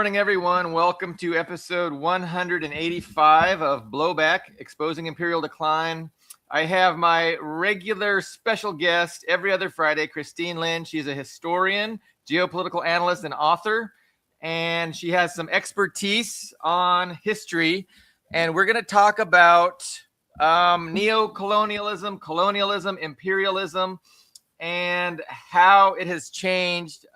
morning, everyone. Welcome to episode 185 of Blowback, Exposing Imperial Decline. I have my regular special guest every other Friday, Lynn. She's a historian, geopolitical analyst, and author, and she has some expertise on history. And we're going to talk about neo-colonialism, colonialism, imperialism, and how it has changed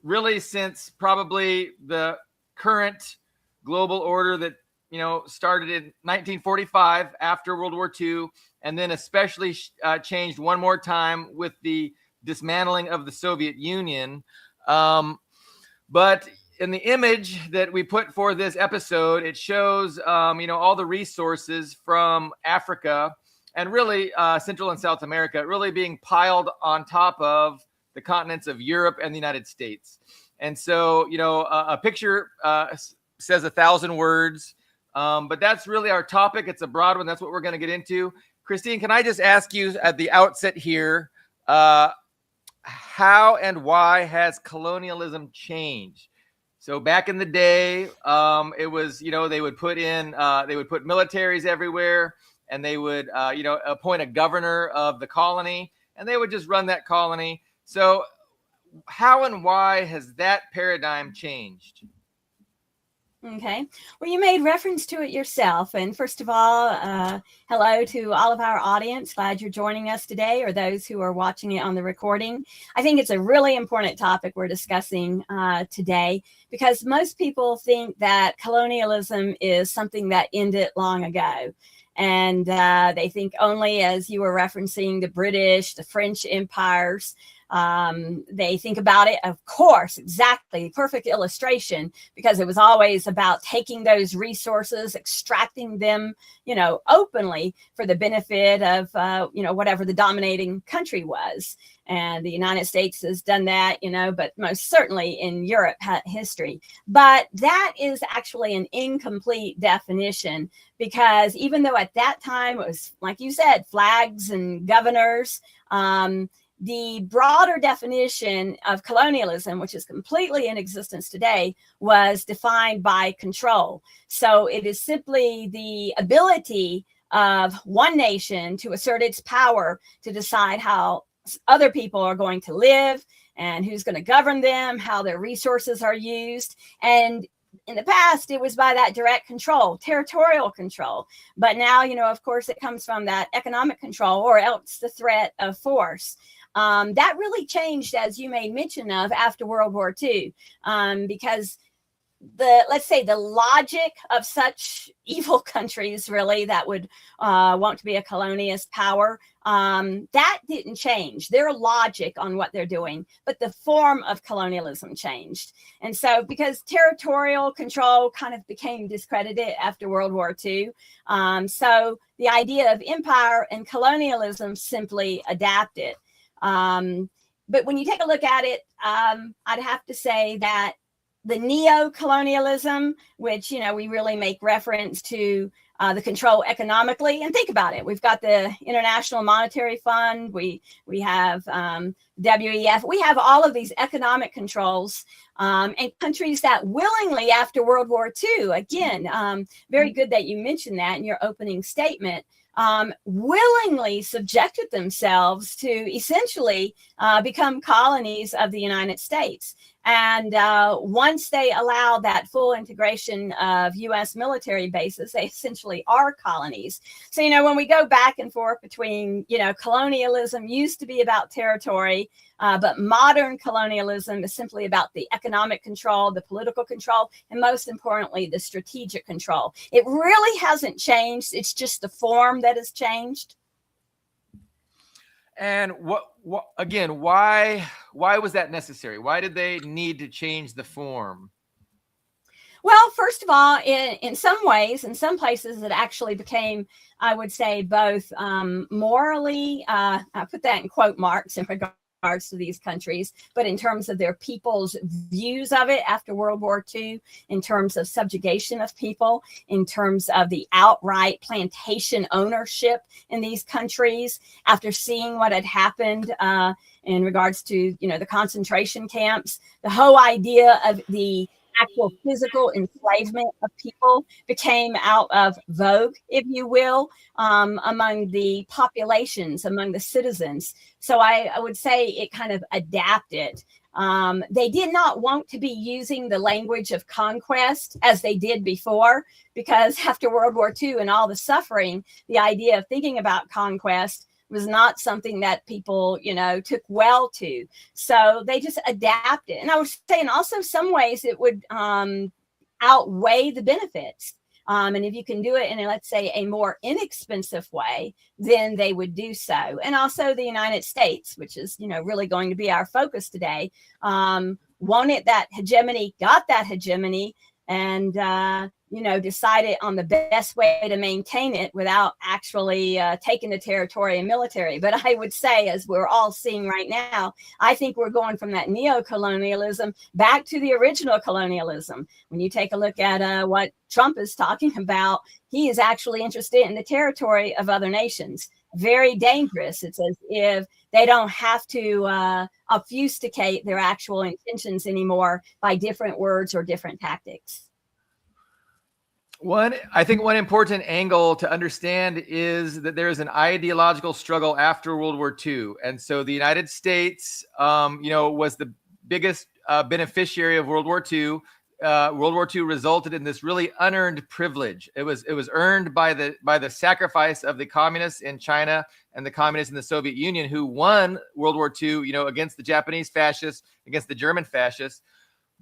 really since probably the current global order that, started in 1945 after World War II, and then especially changed one more time with the dismantling of the Soviet Union. But in the image that we put for this episode, it shows, all the resources from Africa and really Central and South America really being piled on top of the continents of Europe and the United States. And so, a picture says 1,000 words, but that's really our topic. It's a broad one. That's what we're going to get into. Christine, can I just ask you at the outset here, how and why has colonialism changed? So back in the day, it was, they would put militaries everywhere, and they would, appoint a governor of the colony, and they would just run that colony. So how and why has that paradigm changed? Okay. Well, you made reference to it yourself. And first of all, hello to all of our audience. Glad you're joining us today, or those who are watching it on the recording. I think it's a really important topic we're discussing today, because most people think that colonialism is something that ended long ago. And they think only, as you were referencing, the British, the French empires. They think about it, of course, exactly, perfect illustration, because it was always about taking those resources, extracting them, openly for the benefit of, whatever the dominating country was. And the United States has done that, but most certainly in Europe history. But that is actually an incomplete definition, because even though at that time it was, like you said, flags and governors, the broader definition of colonialism, which is completely in existence today, was defined by control. So it is simply the ability of one nation to assert its power to decide how other people are going to live and who's going to govern them, how their resources are used. And in the past, it was by that direct control, territorial control. But now, of course, it comes from that economic control, or else the threat of force. That really changed, as you made mention of, after World War II, because let's say the logic of such evil countries, really, that would want to be a colonialist power, that didn't change. Their logic on what they're doing, but the form of colonialism changed. And so because territorial control kind of became discredited after World War II, so the idea of empire and colonialism simply adapted. But when you take a look at it, I'd have to say that the neo-colonialism, which, we really make reference to the control economically, and think about it. We've got the International Monetary Fund. We have WEF. We have all of these economic controls, and countries that willingly, after World War II, again, very good that you mentioned that in your opening statement, willingly subjected themselves to essentially become colonies of the United States. And once they allow that full integration of U.S. military bases, they essentially are colonies. So, when we go back and forth between, colonialism used to be about territory, but modern colonialism is simply about the economic control, the political control, and most importantly, the strategic control. It really hasn't changed. It's just the form that has changed. And what again, why was that necessary? Why did they need to change the form? Well, first of all, in some ways, in some places, it actually became, I would say, both morally, I put that in quote marks in regards to these countries, but in terms of their people's views of it after World War II, in terms of subjugation of people, in terms of the outright plantation ownership in these countries, after seeing what had happened in regards to, the concentration camps, the whole idea of the actual physical enslavement of people became out of vogue, if you will, among the populations, among the citizens. So I would say it kind of adapted. They did not want to be using the language of conquest as they did before, because after World War II and all the suffering, the idea of thinking about conquest was not something that people, took well to. So they just adapted. And I would say in also some ways it would outweigh the benefits. And if you can do it in, let's say, a more inexpensive way, then they would do so. And also the United States, which is, really going to be our focus today, wanted that hegemony, got that hegemony, and, decided on the best way to maintain it without actually taking the territory and military. But I would say, as we're all seeing right now, I think we're going from that neo-colonialism back to the original colonialism. When you take a look at what Trump is talking about, he is actually interested in the territory of other nations. Very dangerous. It's as if they don't have to obfuscate their actual intentions anymore by different words or different tactics. I think one important angle to understand is that there is an ideological struggle after World War II. And so the United States, was the biggest beneficiary of World War II. World War II resulted in this really unearned privilege. It was earned by the sacrifice of the communists in China and the communists in the Soviet Union, who won World War II, against the Japanese fascists, against the German fascists.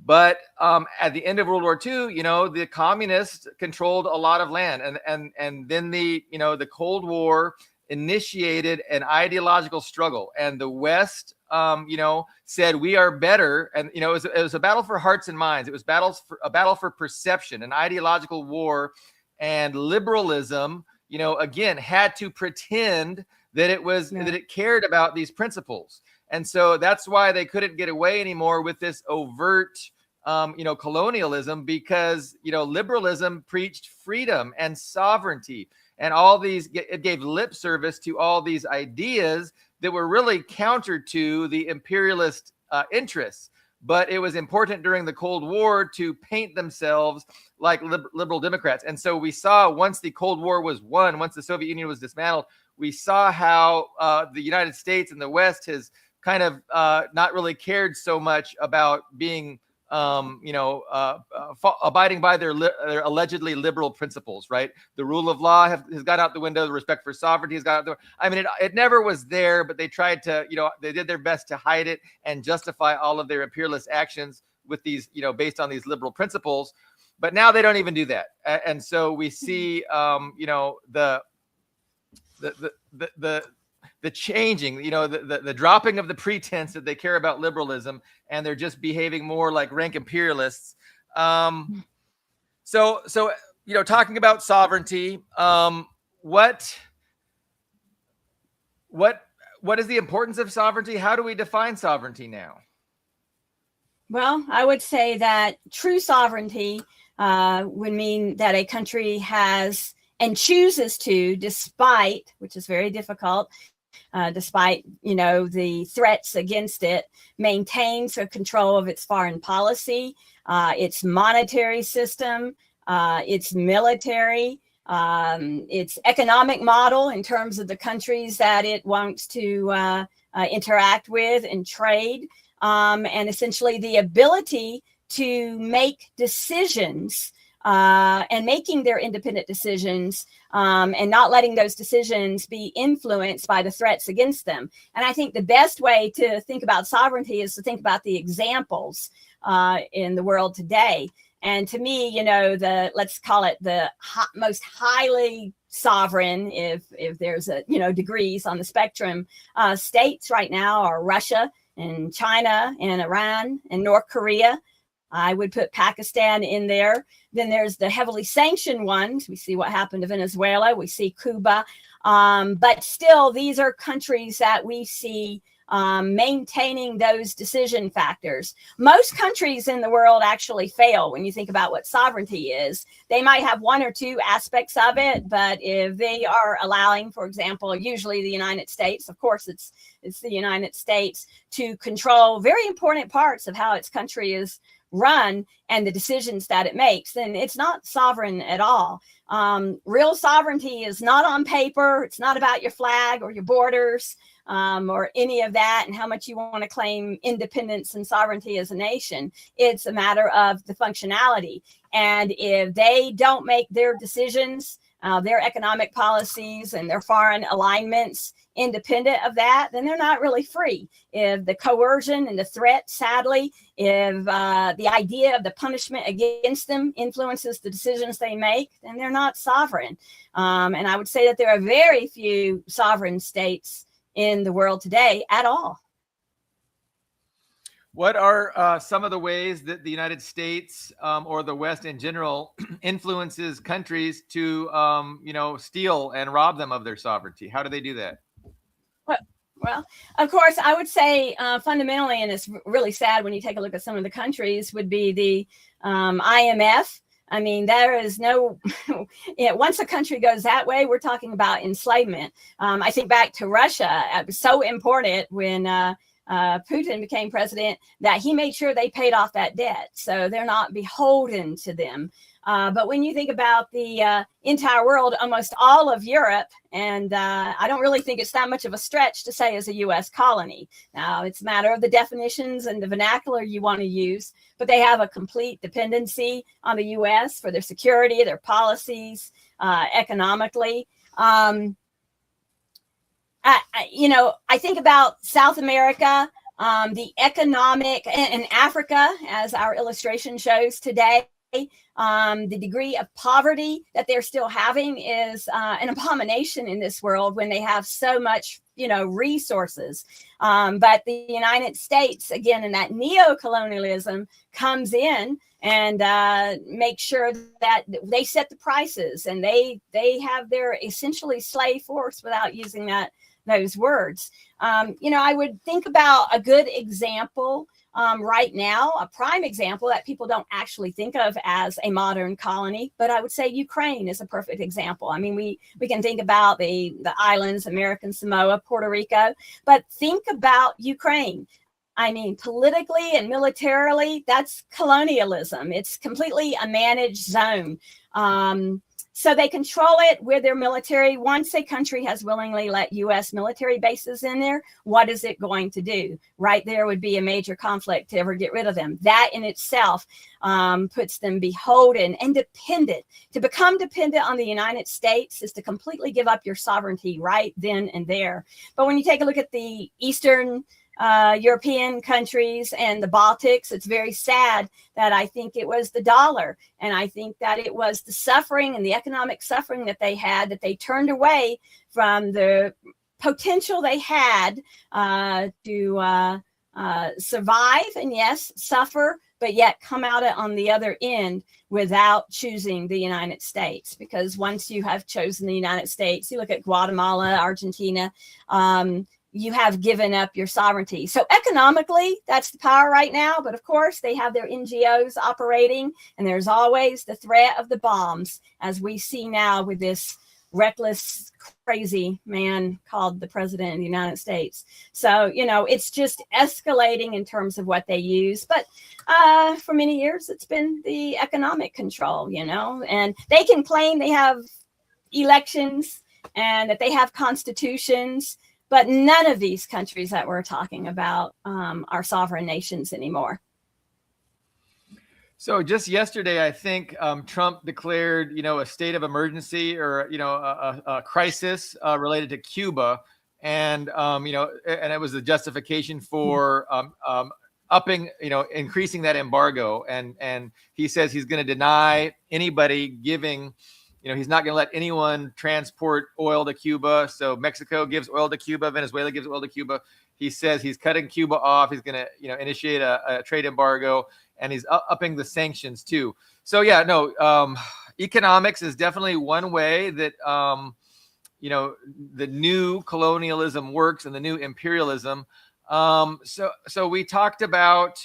But at the end of World War II, the communists controlled a lot of land, and then the Cold War initiated an ideological struggle, and the West, said we are better, and it was a battle for hearts and minds. It was a battle for perception, an ideological war, and liberalism, again had to pretend that that it cared about these principles. And so that's why they couldn't get away anymore with this overt, colonialism, because, liberalism preached freedom and sovereignty and all these, it gave lip service to all these ideas that were really counter to the imperialist interests. But it was important during the Cold War to paint themselves like liberal Democrats. And so we saw, once the Cold War was won, once the Soviet Union was dismantled, we saw how the United States and the West has kind of not really cared so much about being, abiding by their allegedly liberal principles, right? The rule of law has gone out the window. The respect for sovereignty has gone out the window. I mean, it never was there, but they tried to, they did their best to hide it and justify all of their imperialist actions with these, based on these liberal principles. But now they don't even do that. And so we see, the changing, the dropping of the pretense that they care about liberalism, and they're just behaving more like rank imperialists. So talking about sovereignty, what is the importance of sovereignty? How do we define sovereignty now? Well, I would say that true sovereignty would mean that a country has and chooses to, despite, which is very difficult, despite, the threats against it, maintains a control of its foreign policy, its monetary system, its military, its economic model in terms of the countries that it wants to interact with and trade, and essentially the ability to make decisions and making their independent decisions, and not letting those decisions be influenced by the threats against them. And I think the best way to think about sovereignty is to think about the examples in the world today. And to me, let's call it the most highly sovereign, if there's degrees on the spectrum, states right now are Russia and China and Iran and North Korea. I would put Pakistan in there. Then there's the heavily sanctioned ones. We see what happened to Venezuela. We see Cuba. But still, these are countries that we see maintaining those decision factors. Most countries in the world actually fail when you think about what sovereignty is. They might have one or two aspects of it, but if they are allowing, for example, usually the United States, of course, it's the United States, to control very important parts of how its country is run and the decisions that it makes, then it's not sovereign at all. Real sovereignty is not on paper. It's not about your flag or your borders or any of that and how much you want to claim independence and sovereignty as a nation. It's a matter of the functionality. And if they don't make their decisions, their economic policies and their foreign alignments independent of that, then they're not really free. If the coercion and the threat, sadly, if the idea of the punishment against them influences the decisions they make, then they're not sovereign. And I would say that there are very few sovereign states in the world today at all. What are some of the ways that the United States or the West in general influences countries to, steal and rob them of their sovereignty? How do they do that? Well, of course, I would say fundamentally, and it's really sad when you take a look at some of the countries, would be the IMF. I mean, there is no, once a country goes that way, we're talking about enslavement. I think back to Russia. It was so important when Putin became president that he made sure they paid off that debt. So they're not beholden to them. But when you think about the entire world, almost all of Europe, and I don't really think it's that much of a stretch to say is a U.S. colony. Now, it's a matter of the definitions and the vernacular you want to use, but they have a complete dependency on the U.S. for their security, their policies, economically. I think about South America, the economic, and Africa, as our illustration shows today. The degree of poverty that they're still having is an abomination in this world when they have so much, resources. But the United States, again, in that neo-colonialism, comes in and make sure that they set the prices and they have their essentially slave force without using those words. I would think about a good example right now, a prime example that people don't actually think of as a modern colony, but I would say Ukraine is a perfect example. I mean, we can think about the islands, American Samoa, Puerto Rico, but think about Ukraine. I mean, politically and militarily, that's colonialism. It's completely a managed zone. So they control it with their military. Once a country has willingly let U.S. military bases in there, what is it going to do? Right there would be a major conflict to ever get rid of them. That in itself puts them beholden and dependent. To become dependent on the United States is to completely give up your sovereignty right then and there. But when you take a look at the Eastern European countries and the Baltics, it's very sad that I think it was the dollar. And I think that it was the suffering and the economic suffering that they had, that they turned away from the potential they had to survive and, yes, suffer, but yet come out on the other end without choosing the United States. Because once you have chosen the United States, you look at Guatemala, Argentina, you have given up your sovereignty. So economically, that's the power right now. But of course, they have their NGOs operating, and there's always the threat of the bombs, as we see now with this reckless, crazy man called the President of the United States. So, it's just escalating in terms of what they use. But for many years, it's been the economic control, and they can claim they have elections and that they have constitutions. But none of these countries that we're talking about are sovereign nations anymore. So just yesterday, I think Trump declared, a state of emergency or, a crisis related to Cuba. And, and it was the justification for increasing that embargo. And he says he's going to deny anybody giving, he's not going to let anyone transport oil to Cuba. So Mexico gives oil to Cuba. Venezuela gives oil to Cuba. He says he's cutting Cuba off. He's going to, initiate a trade embargo, and he's upping the sanctions too. So economics is definitely one way that, the new colonialism works and the new imperialism. So we talked about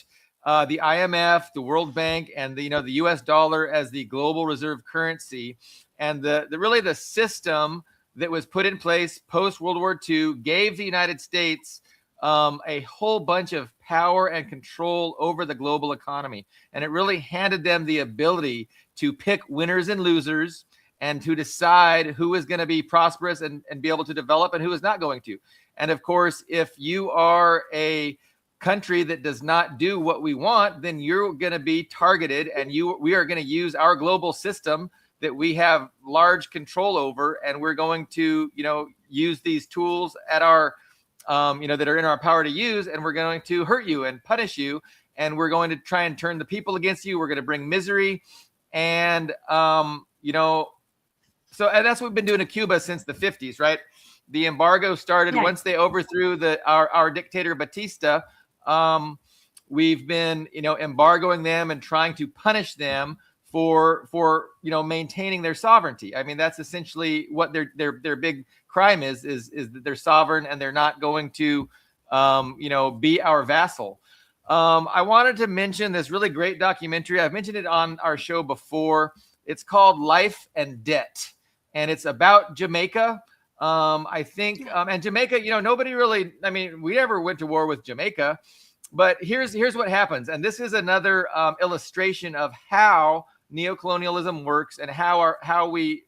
the IMF, the World Bank, and the U.S. dollar as the global reserve currency. And the system that was put in place post World War II gave the United States a whole bunch of power and control over the global economy. And it really handed them the ability to pick winners and losers and to decide who is going to be prosperous and be able to develop and who is not going to. And of course, if you are a country that does not do what we want, then you're going to be targeted, and we are going to use our global system that we have large control over, and we're going to, use these tools at our, that are in our power to use, and we're going to hurt you and punish you, and we're going to try and turn the people against you. We're going to bring misery, and so and that's what we've been doing to Cuba since the 50s, right? The embargo started once they overthrew our dictator Batista. We've been, embargoing them and trying to punish them for maintaining their sovereignty. I mean, that's essentially what their big crime is that they're sovereign and they're not going to, be our vassal. I wanted to mention this really great documentary. I've mentioned it on our show before. It's called Life and Debt, and it's about Jamaica. I think, and Jamaica, nobody really, we never went to war with Jamaica, but here's what happens. And this is another illustration of how neocolonialism works and how we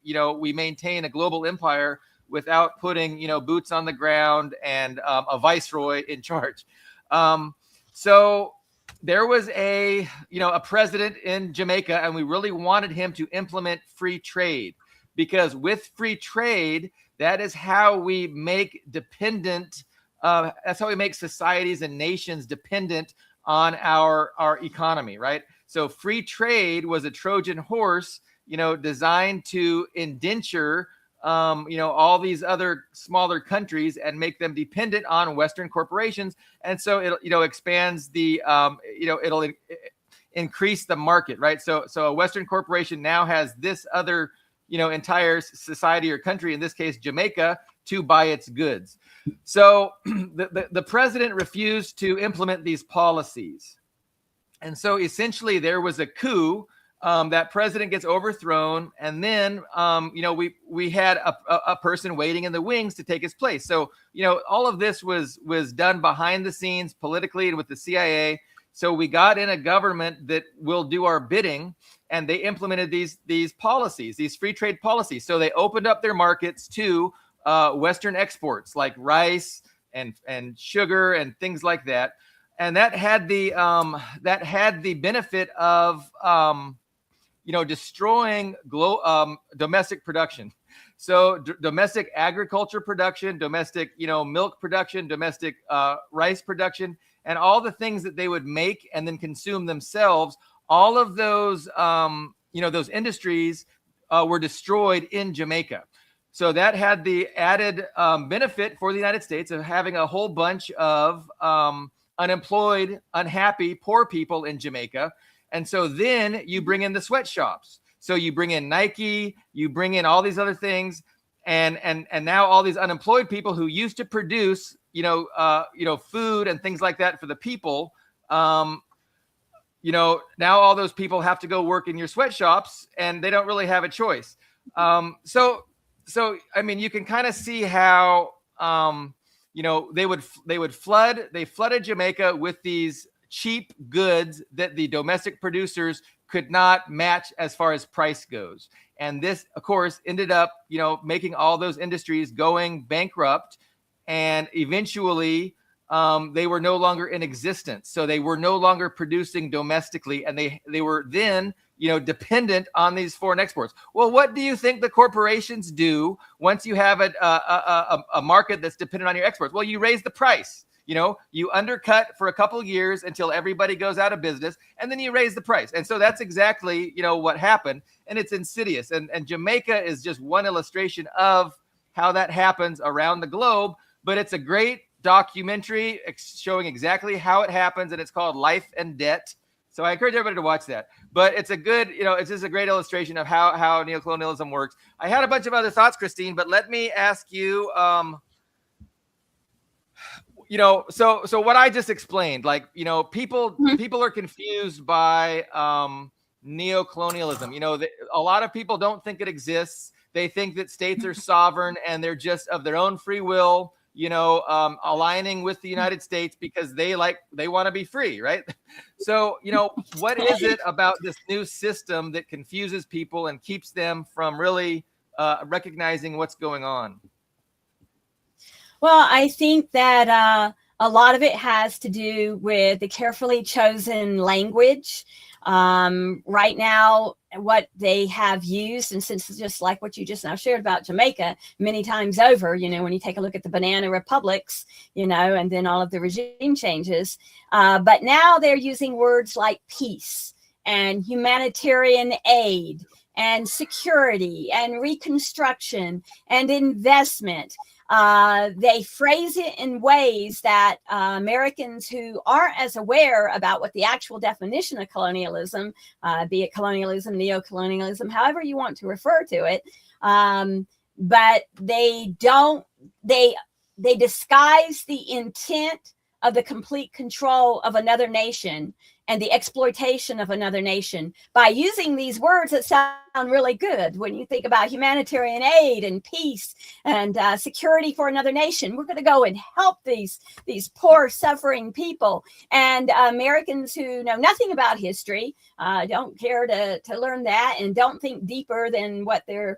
maintain a global empire without putting, boots on the ground and a viceroy in charge. So there was a president in Jamaica, and we really wanted him to implement free trade, because with free trade, that is how we make dependent. That's how we make societies and nations dependent on our economy, right? So free trade was a Trojan horse, designed to indenture, all these other smaller countries and make them dependent on Western corporations. And so it, expands the, it'll increase the market, right? So a Western corporation now has this other, entire society or country, in this case, Jamaica, to buy its goods. So the president refused to implement these policies. And so essentially there was a coup. That president gets overthrown, and then we had a person waiting in the wings to take his place. So all of this was done behind the scenes politically and with the CIA. So we got in a government that will do our bidding, and they implemented these policies, these free trade policies. So they opened up their markets to Western exports like rice and sugar and things like that, and that had the benefit of destroying domestic production. So domestic agriculture production, domestic milk production, domestic rice production, and all the things that they would make and then consume themselves. All of those those industries were destroyed in Jamaica. So that had the added benefit for the United States of having a whole bunch of unemployed, unhappy, poor people in Jamaica. And so then you bring in the sweatshops. So you bring in Nike, you bring in all these other things, and now all these unemployed people who used to produce, food and things like that for the people, now all those people have to go work in your sweatshops, and they don't really have a choice. So you can kind of see how they flooded Jamaica with these cheap goods that the domestic producers could not match as far as price goes. And this, of course, ended up, making all those industries going bankrupt. And eventually they were no longer in existence. So they were no longer producing domestically. And they were then, dependent on these foreign exports. Well, what do you think the corporations do once you have a market that's dependent on your exports? Well, you raise the price. You undercut for a couple of years until everybody goes out of business, and then you raise the price. And so that's exactly, what happened. And it's insidious. And Jamaica is just one illustration of how that happens around the globe. But it's a great documentary showing exactly how it happens. And it's called Life and Debt. So I encourage everybody to watch that. But it's a good, it's just a great illustration of how neocolonialism works. I had a bunch of other thoughts, Christine, but let me ask you, so what I just explained, people are confused by neocolonialism. A lot of people don't think it exists. They think that states are sovereign and they're just of their own free will, aligning with the United States because they want to be free, right? So, what is it about this new system that confuses people and keeps them from really recognizing what's going on? Well, I think that a lot of it has to do with the carefully chosen language. Right now, what they have used, and since just like what you just now shared about Jamaica many times over, when you take a look at the banana republics, and then all of the regime changes, but now they're using words like peace and humanitarian aid and security and reconstruction and investment. They phrase it in ways that Americans who aren't as aware about what the actual definition of colonialism, be it colonialism, neocolonialism, however you want to refer to it, but they disguise the intent of the complete control of another nation and the exploitation of another nation by using these words that sound really good. When you think about humanitarian aid and peace and security for another nation, we're going to go and help these poor, suffering people. And Americans who know nothing about history, don't care to learn that, and don't think deeper than what their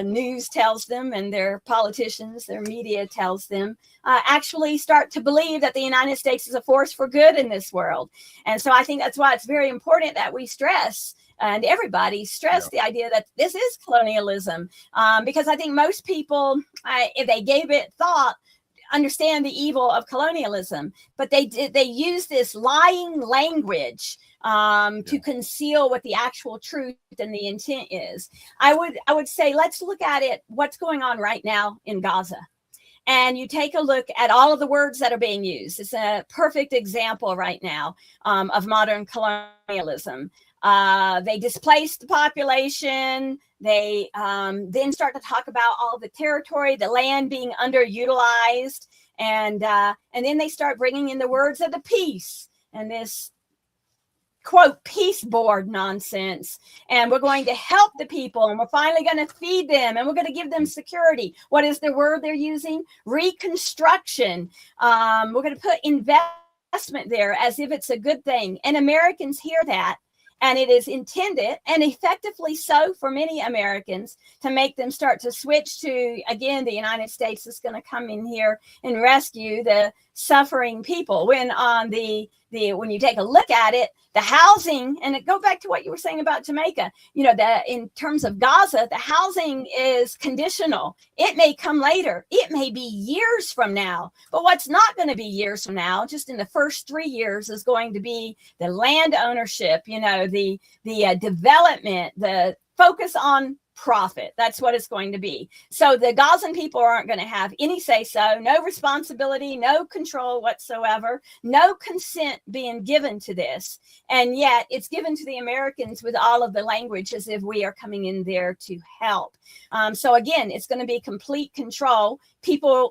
news tells them and their politicians, their media tells them, actually start to believe that the United States is a force for good in this world. And so I think that's why it's very important that we stress, and everybody stress, the idea that this is colonialism, because I think most people, if they gave it thought, understand the evil of colonialism, but they use this lying language to conceal what the actual truth and the intent is. I would say, let's look at it, what's going on right now in Gaza. And you take a look at all of the words that are being used. It's a perfect example right now of modern colonialism. They displace the population. They then start to talk about all the territory, the land being underutilized. And then they start bringing in the words of the peace and this, quote, peace board nonsense. And we're going to help the people, and we're finally going to feed them, and we're going to give them security. What is the word they're using? Reconstruction. We're going to put investment there as if it's a good thing. And Americans hear that, and it is intended, and effectively so for many Americans, to make them start to switch to, again, the United States is going to come in here and rescue the suffering people. When on when you take a look at it, the housing, and it go back to what you were saying about Jamaica, in terms of Gaza, the housing is conditional. It may come later. It may be years from now. But what's not going to be years from now, just in the first 3 years, is going to be the land ownership, the development, the focus on profit. That's what it's going to be. So the Gazan people aren't going to have any say-so, no responsibility, no control whatsoever, no consent being given to this. And yet it's given to the Americans with all of the language as if we are coming in there to help. So again, it's going to be complete control.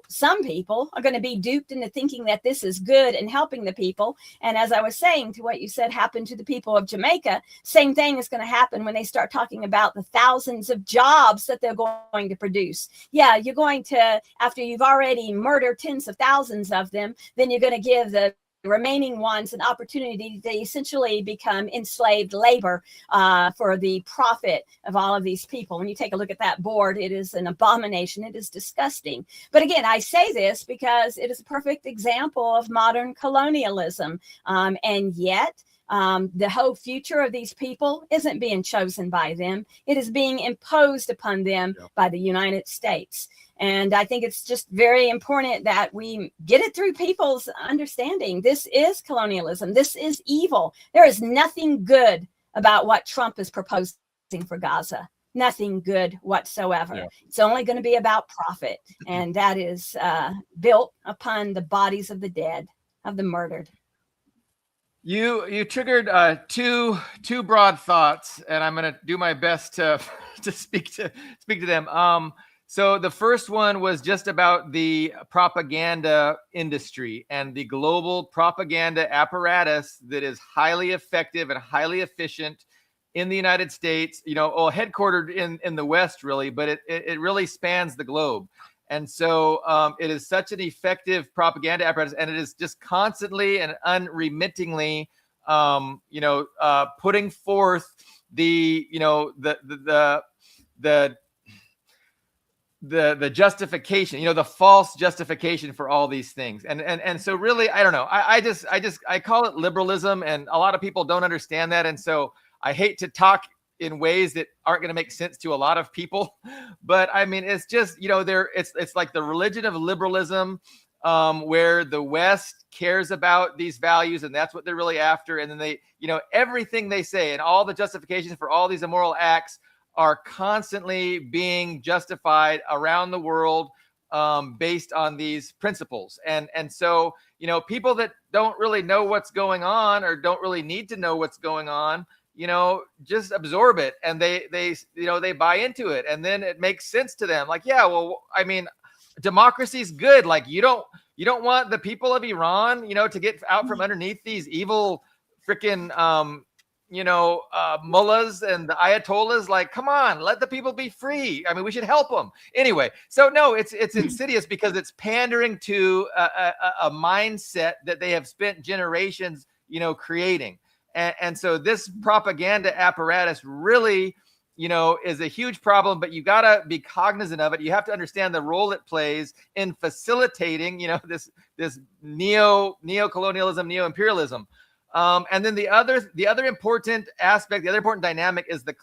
Some people are going to be duped into thinking that this is good and helping the people. And as I was saying, to what you said happened to the people of Jamaica, same thing is going to happen when they start talking about the thousands of jobs that they're going to produce. Yeah, you're going to, after you've already murdered tens of thousands of them, then you're going to give the remaining ones an opportunity to essentially become enslaved labor for the profit of all of these people. When you take a look at that board, it is an abomination. It is disgusting. But again, I say this because it is a perfect example of modern colonialism. And yet, the whole future of these people isn't being chosen by them. It is being imposed upon them by the United States. And I think it's just very important that we get it through people's understanding. This is colonialism. This is evil. There is nothing good about what Trump is proposing for Gaza. Nothing good whatsoever. Yeah. It's only going to be about profit. And that is built upon the bodies of the dead, of the murdered. You triggered two broad thoughts, and I'm going to do my best to speak to them. So the first one was just about the propaganda industry and the global propaganda apparatus that is highly effective and highly efficient in the United States, headquartered in the West, really, but it really spans the globe. And so it is such an effective propaganda apparatus, and it is just constantly and unremittingly, putting forth the justification, the false justification for all these things. And so really, I don't know. I call it liberalism, and a lot of people don't understand that. And so I hate to talk in ways that aren't going to make sense to a lot of people, but I mean, it's just, it's like the religion of liberalism, where the West cares about these values, and that's what they're really after. And then they, everything they say and all the justifications for all these immoral acts are constantly being justified around the world, based on these principles. And so, people that don't really know what's going on, or don't really need to know what's going on, just absorb it, and they buy into it, and then it makes sense to them. Like, yeah, well, I mean, democracy's good. Like, you don't want the people of Iran, to get out from underneath these evil freaking mullahs and the ayatollahs. Like, come on, let the people be free. I mean, we should help them anyway. So no, it's insidious, because it's pandering to a mindset that they have spent generations, creating. And so this propaganda apparatus really, is a huge problem, but you got to be cognizant of it. You have to understand the role it plays in facilitating, this neo-colonialism, neo-imperialism. And then the other important aspect, the other important dynamic is the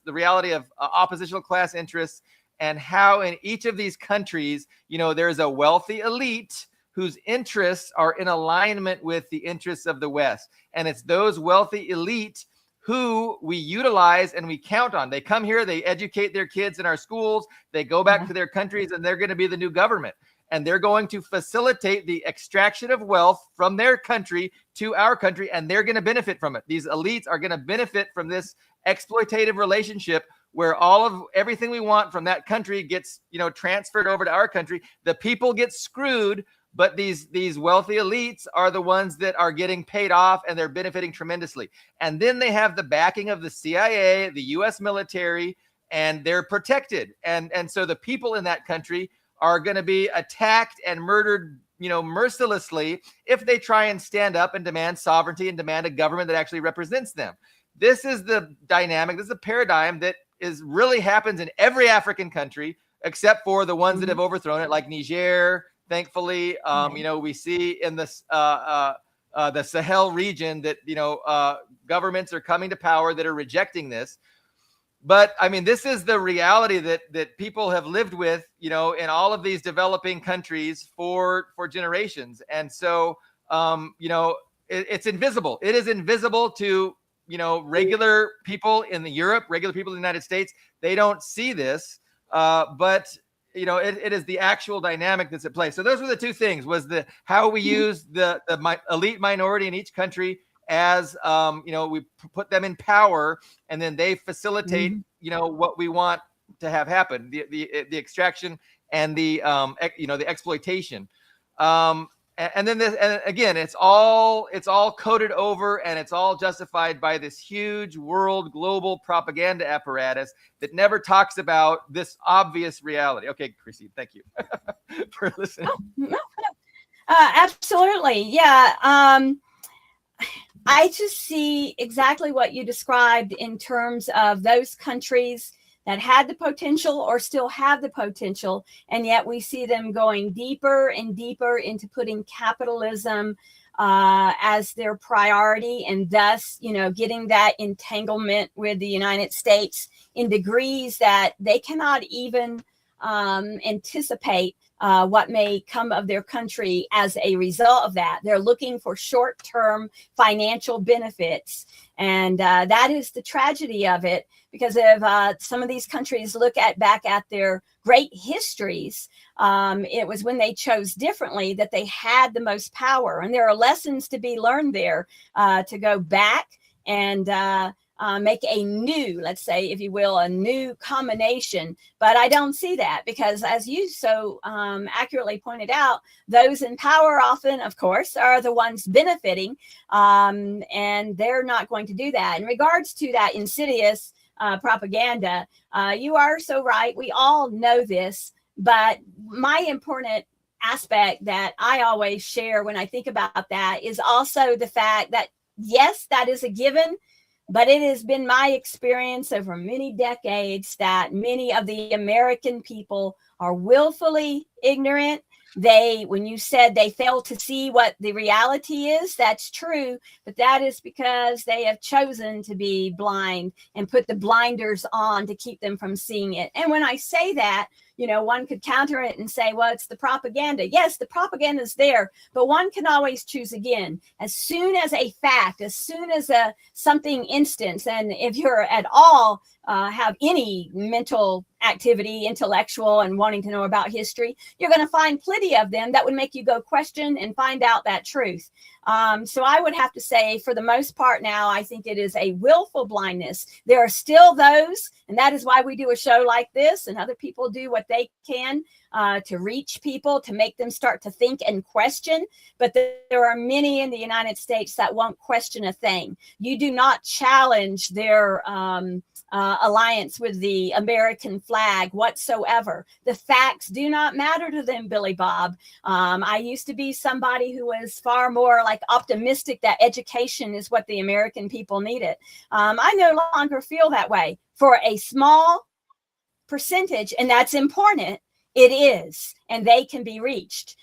reality of oppositional class interests, and how in each of these countries, there's a wealthy elite whose interests are in alignment with the interests of the West. And it's those wealthy elite who we utilize and we count on. They come here, they educate their kids in our schools, they go back to their countries, and they're going to be the new government. And they're going to facilitate the extraction of wealth from their country to our country, and they're going to benefit from it. These elites are going to benefit from this exploitative relationship, where all of everything we want from that country gets, transferred over to our country. The people get screwed, but these wealthy elites are the ones that are getting paid off, and they're benefiting tremendously. And then they have the backing of the CIA, the US military, and they're protected. And so the people in that country are going to be attacked and murdered, mercilessly, if they try and stand up and demand sovereignty and demand a government that actually represents them. This is the dynamic. This is a paradigm that really happens in every African country, except for the ones that have overthrown it, like Niger. Thankfully, we see in the Sahel region that, governments are coming to power that are rejecting this. But I mean, this is the reality that people have lived with, in all of these developing countries for generations. And so, it's invisible. It is invisible to, regular people in Europe, regular people in the United States. They don't see this, but it is the actual dynamic that's at play. So those were the two things: was how we use the elite minority in each country as, we put them in power, and then they facilitate, what we want to have happen, the extraction and the exploitation. And then and again, it's all coded over, and it's all justified by this huge global propaganda apparatus that never talks about this obvious reality. Okay, Chrissy, thank you for listening. Absolutely. Yeah. I just see exactly what you described in terms of those countries that had the potential or still have the potential, and yet we see them going deeper and deeper into putting capitalism as their priority, and thus, getting that entanglement with the United States in degrees that they cannot even anticipate what may come of their country as a result of that. They're looking for short-term financial benefits. And that is the tragedy of it, because if some of these countries look back at their great histories, it was when they chose differently that they had the most power. And there are lessons to be learned there, to go back and make a new, let's say, if you will, a new combination. But I don't see that, because as you so accurately pointed out, those in power often, of course, are the ones benefiting, and they're not going to do that. In regards to that insidious propaganda, you are so right. We all know this. But my important aspect that I always share when I think about that is also the fact that, yes, that is a given, but it has been my experience over many decades that many of the American people are willfully ignorant. When you said they fail to see what the reality is, that's true, but that is because they have chosen to be blind and put the blinders on to keep them from seeing it. And when I say that, one could counter it and say, well, it's the propaganda. Yes, the propaganda is there, but one can always choose again. As soon as a fact, as soon as something instance, and if you're at all have any mental activity, intellectual, and wanting to know about history, you're going to find plenty of them that would make you go question and find out that truth. So I would have to say, for the most part now, I think it is a willful blindness. There are still those, and that is why we do a show like this, and other people do what they can to reach people, to make them start to think and question. But there are many in the United States that won't question a thing. You do not challenge their alliance with the American flag whatsoever. The facts do not matter to them, Billy Bob. I used to be somebody who was far more like optimistic that education is what the American people needed. I no longer feel that way. For a small percentage, and that's important, it is, and they can be reached.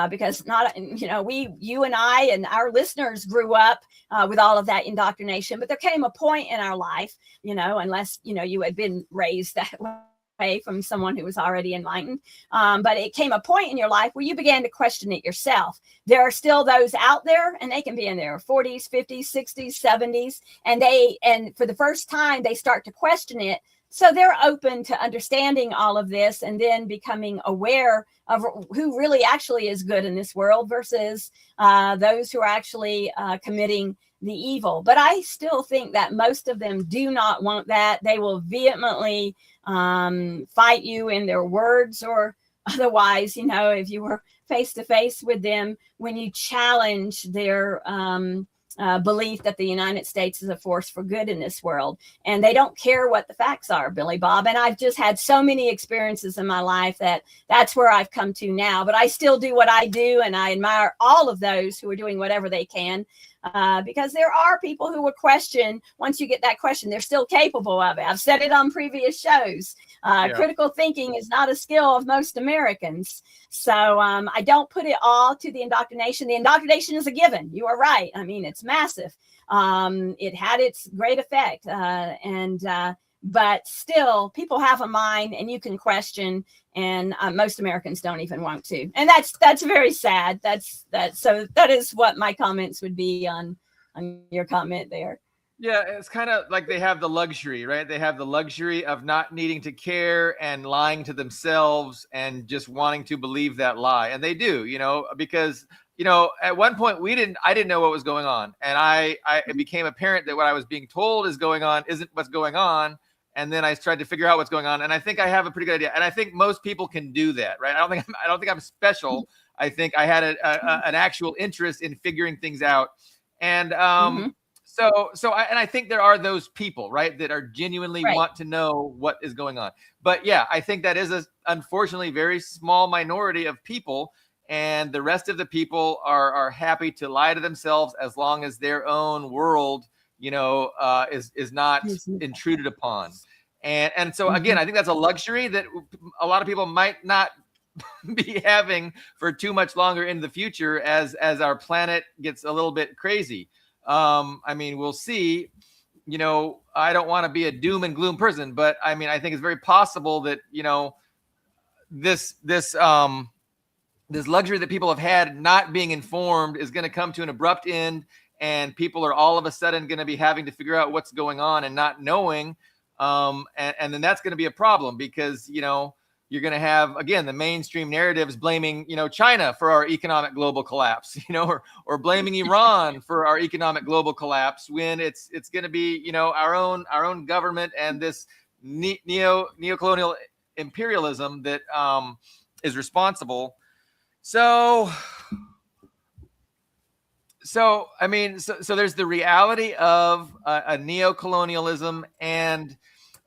Because you and I and our listeners grew up with all of that indoctrination, but there came a point in our life, unless, you had been raised that way from someone who was already enlightened. But it came a point in your life where you began to question it yourself. There are still those out there, and they can be in their 40s, 50s, 60s, 70s, and for the first time, they start to question it. So they're open to understanding all of this and then becoming aware of who really actually is good in this world versus those who are actually committing the evil. But I still think that most of them do not want that. They will vehemently fight you in their words or otherwise, if you were face to face with them, when you challenge their belief that the United States is a force for good in this world. And they don't care what the facts are, Billy Bob. And I've just had so many experiences in my life that's where I've come to now. But I still do what I do, and I admire all of those who are doing whatever they can. Because there are people who will question, once you get that question, they're still capable of it. I've said it on previous shows. Critical thinking is not a skill of most Americans. So I don't put it all to the indoctrination. The indoctrination is a given. You are right. I mean, it's massive. It had its great effect. But still, people have a mind, and you can question, and most Americans don't even want to. And that's very sad. So that is what my comments would be on your comment there. Yeah, it's kind of like they have the luxury, right? They have the luxury of not needing to care and lying to themselves and just wanting to believe that lie. And they do, because at one point I didn't know what was going on. And it became apparent that what I was being told is going on isn't what's going on. And then I tried to figure out what's going on. And I think I have a pretty good idea. And I think most people can do that, right? I don't think I'm special. I think I had an actual interest in figuring things out. And I think there are those people, right, that are genuinely want to know what is going on. But yeah, I think that is unfortunately very small minority of people. And the rest of the people are happy to lie to themselves as long as their own world is not intruded upon. And so again, I think that's a luxury that a lot of people might not be having for too much longer in the future as our planet gets a little bit crazy. I mean, we'll see. I don't want to be a doom and gloom person, but I mean, I think it's very possible that this luxury that people have had not being informed is going to come to an abrupt end. And people are all of a sudden going to be having to figure out what's going on and not knowing. And then that's going to be a problem because, you're going to have, again, the mainstream narratives blaming, China for our economic global collapse, or blaming Iran for our economic global collapse when it's going to be, our own government and this neocolonial imperialism that is responsible. So I mean, so there's the reality of a neocolonialism and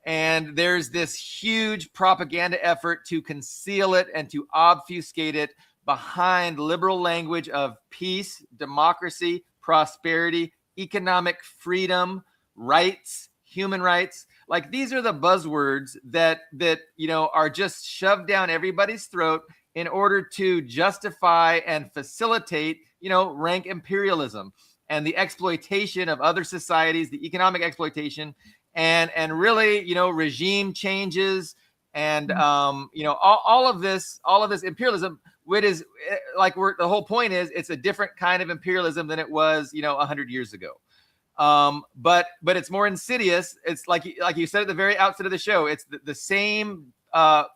And there's this huge propaganda effort to conceal it and to obfuscate it behind liberal language of peace, democracy, prosperity, economic freedom, rights, human rights. Like, these are the buzzwords that are just shoved down everybody's throat in order to justify and facilitate, rank imperialism and the exploitation of other societies, the economic exploitation, and really, regime changes, and all of this imperialism. What is like, the whole point is, it's a different kind of imperialism than it was 100 years ago. But it's more insidious. It's like you said at the very outset of the show. It's the same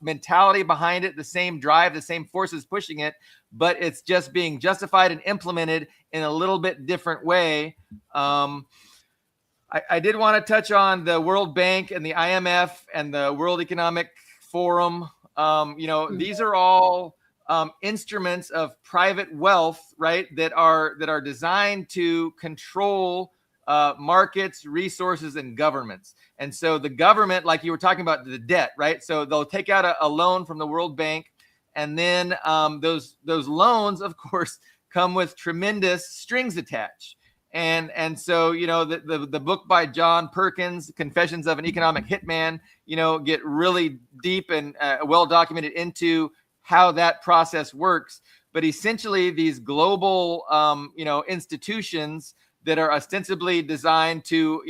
mentality behind it, the same drive, the same forces pushing it, but it's just being justified and implemented in a little bit different way. I did want to touch on the World Bank and the IMF and the World Economic Forum. These are all instruments of private wealth, right? That are designed to control markets, resources, and governments. And so the government, like you were talking about, the debt, right? So they'll take out a loan from the World Bank, and then those loans, of course, come with tremendous strings attached. And so, the book by John Perkins, Confessions of an Economic Hitman, get really deep and well documented into how that process works. But essentially, these global, institutions that are ostensibly designed to,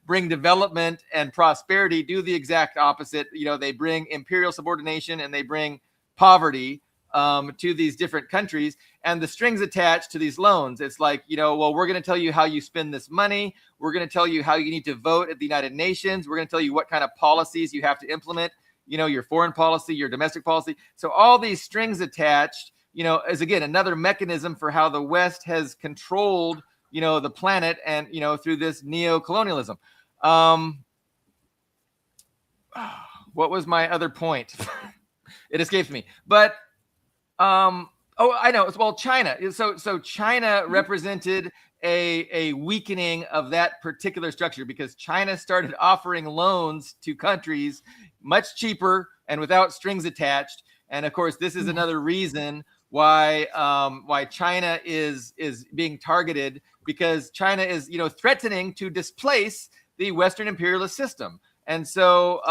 bring development and prosperity do the exact opposite. They bring imperial subordination and they bring poverty to these different countries, and the strings attached to these loans. It's like, well, we're going to tell you how you spend this money. We're going to tell you how you need to vote at the United Nations. We're going to tell you what kind of policies you have to implement, your foreign policy, your domestic policy. So all these strings attached, is again another mechanism for how the West has controlled, the planet, and, through this neo-colonialism. What was my other point? It escapes me. But I know. Well, China. So China represented a weakening of that particular structure, because China started offering loans to countries much cheaper and without strings attached. And of course, this is another reason why China is being targeted, because China is threatening to displace the Western imperialist system. And so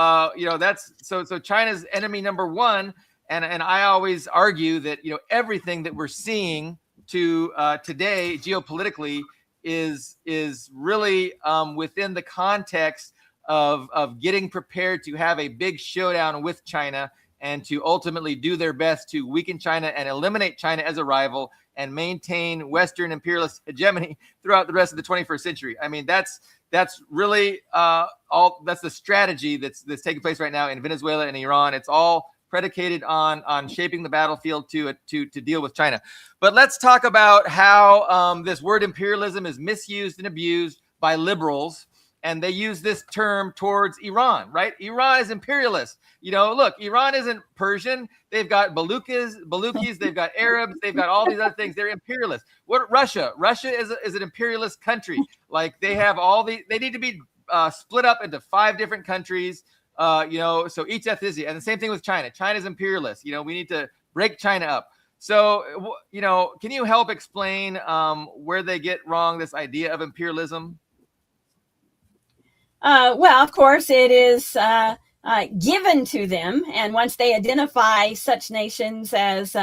that's so China's enemy number one. And I always argue that everything that we're seeing today geopolitically is really within the context of getting prepared to have a big showdown with China, and to ultimately do their best to weaken China and eliminate China as a rival and maintain Western imperialist hegemony throughout the rest of the 21st century. I mean, that's really that's the strategy that's taking place right now in Venezuela and Iran. It's all predicated on shaping the battlefield to deal with China. But let's talk about how this word imperialism is misused and abused by liberals, and they use this term towards Iran, right? Iran is imperialist. Look, Iran isn't Persian. They've got Baluchis, they've got Arabs, they've got all these other things. They're imperialist. What Russia is an imperialist country. Like, they have they need to be split up into 5 different countries. So each ethnicity, and the same thing with China. China's imperialist. We need to break China up. So, can you help explain where they get wrong this idea of imperialism? Well, of course, it is given to them, and once they identify such nations as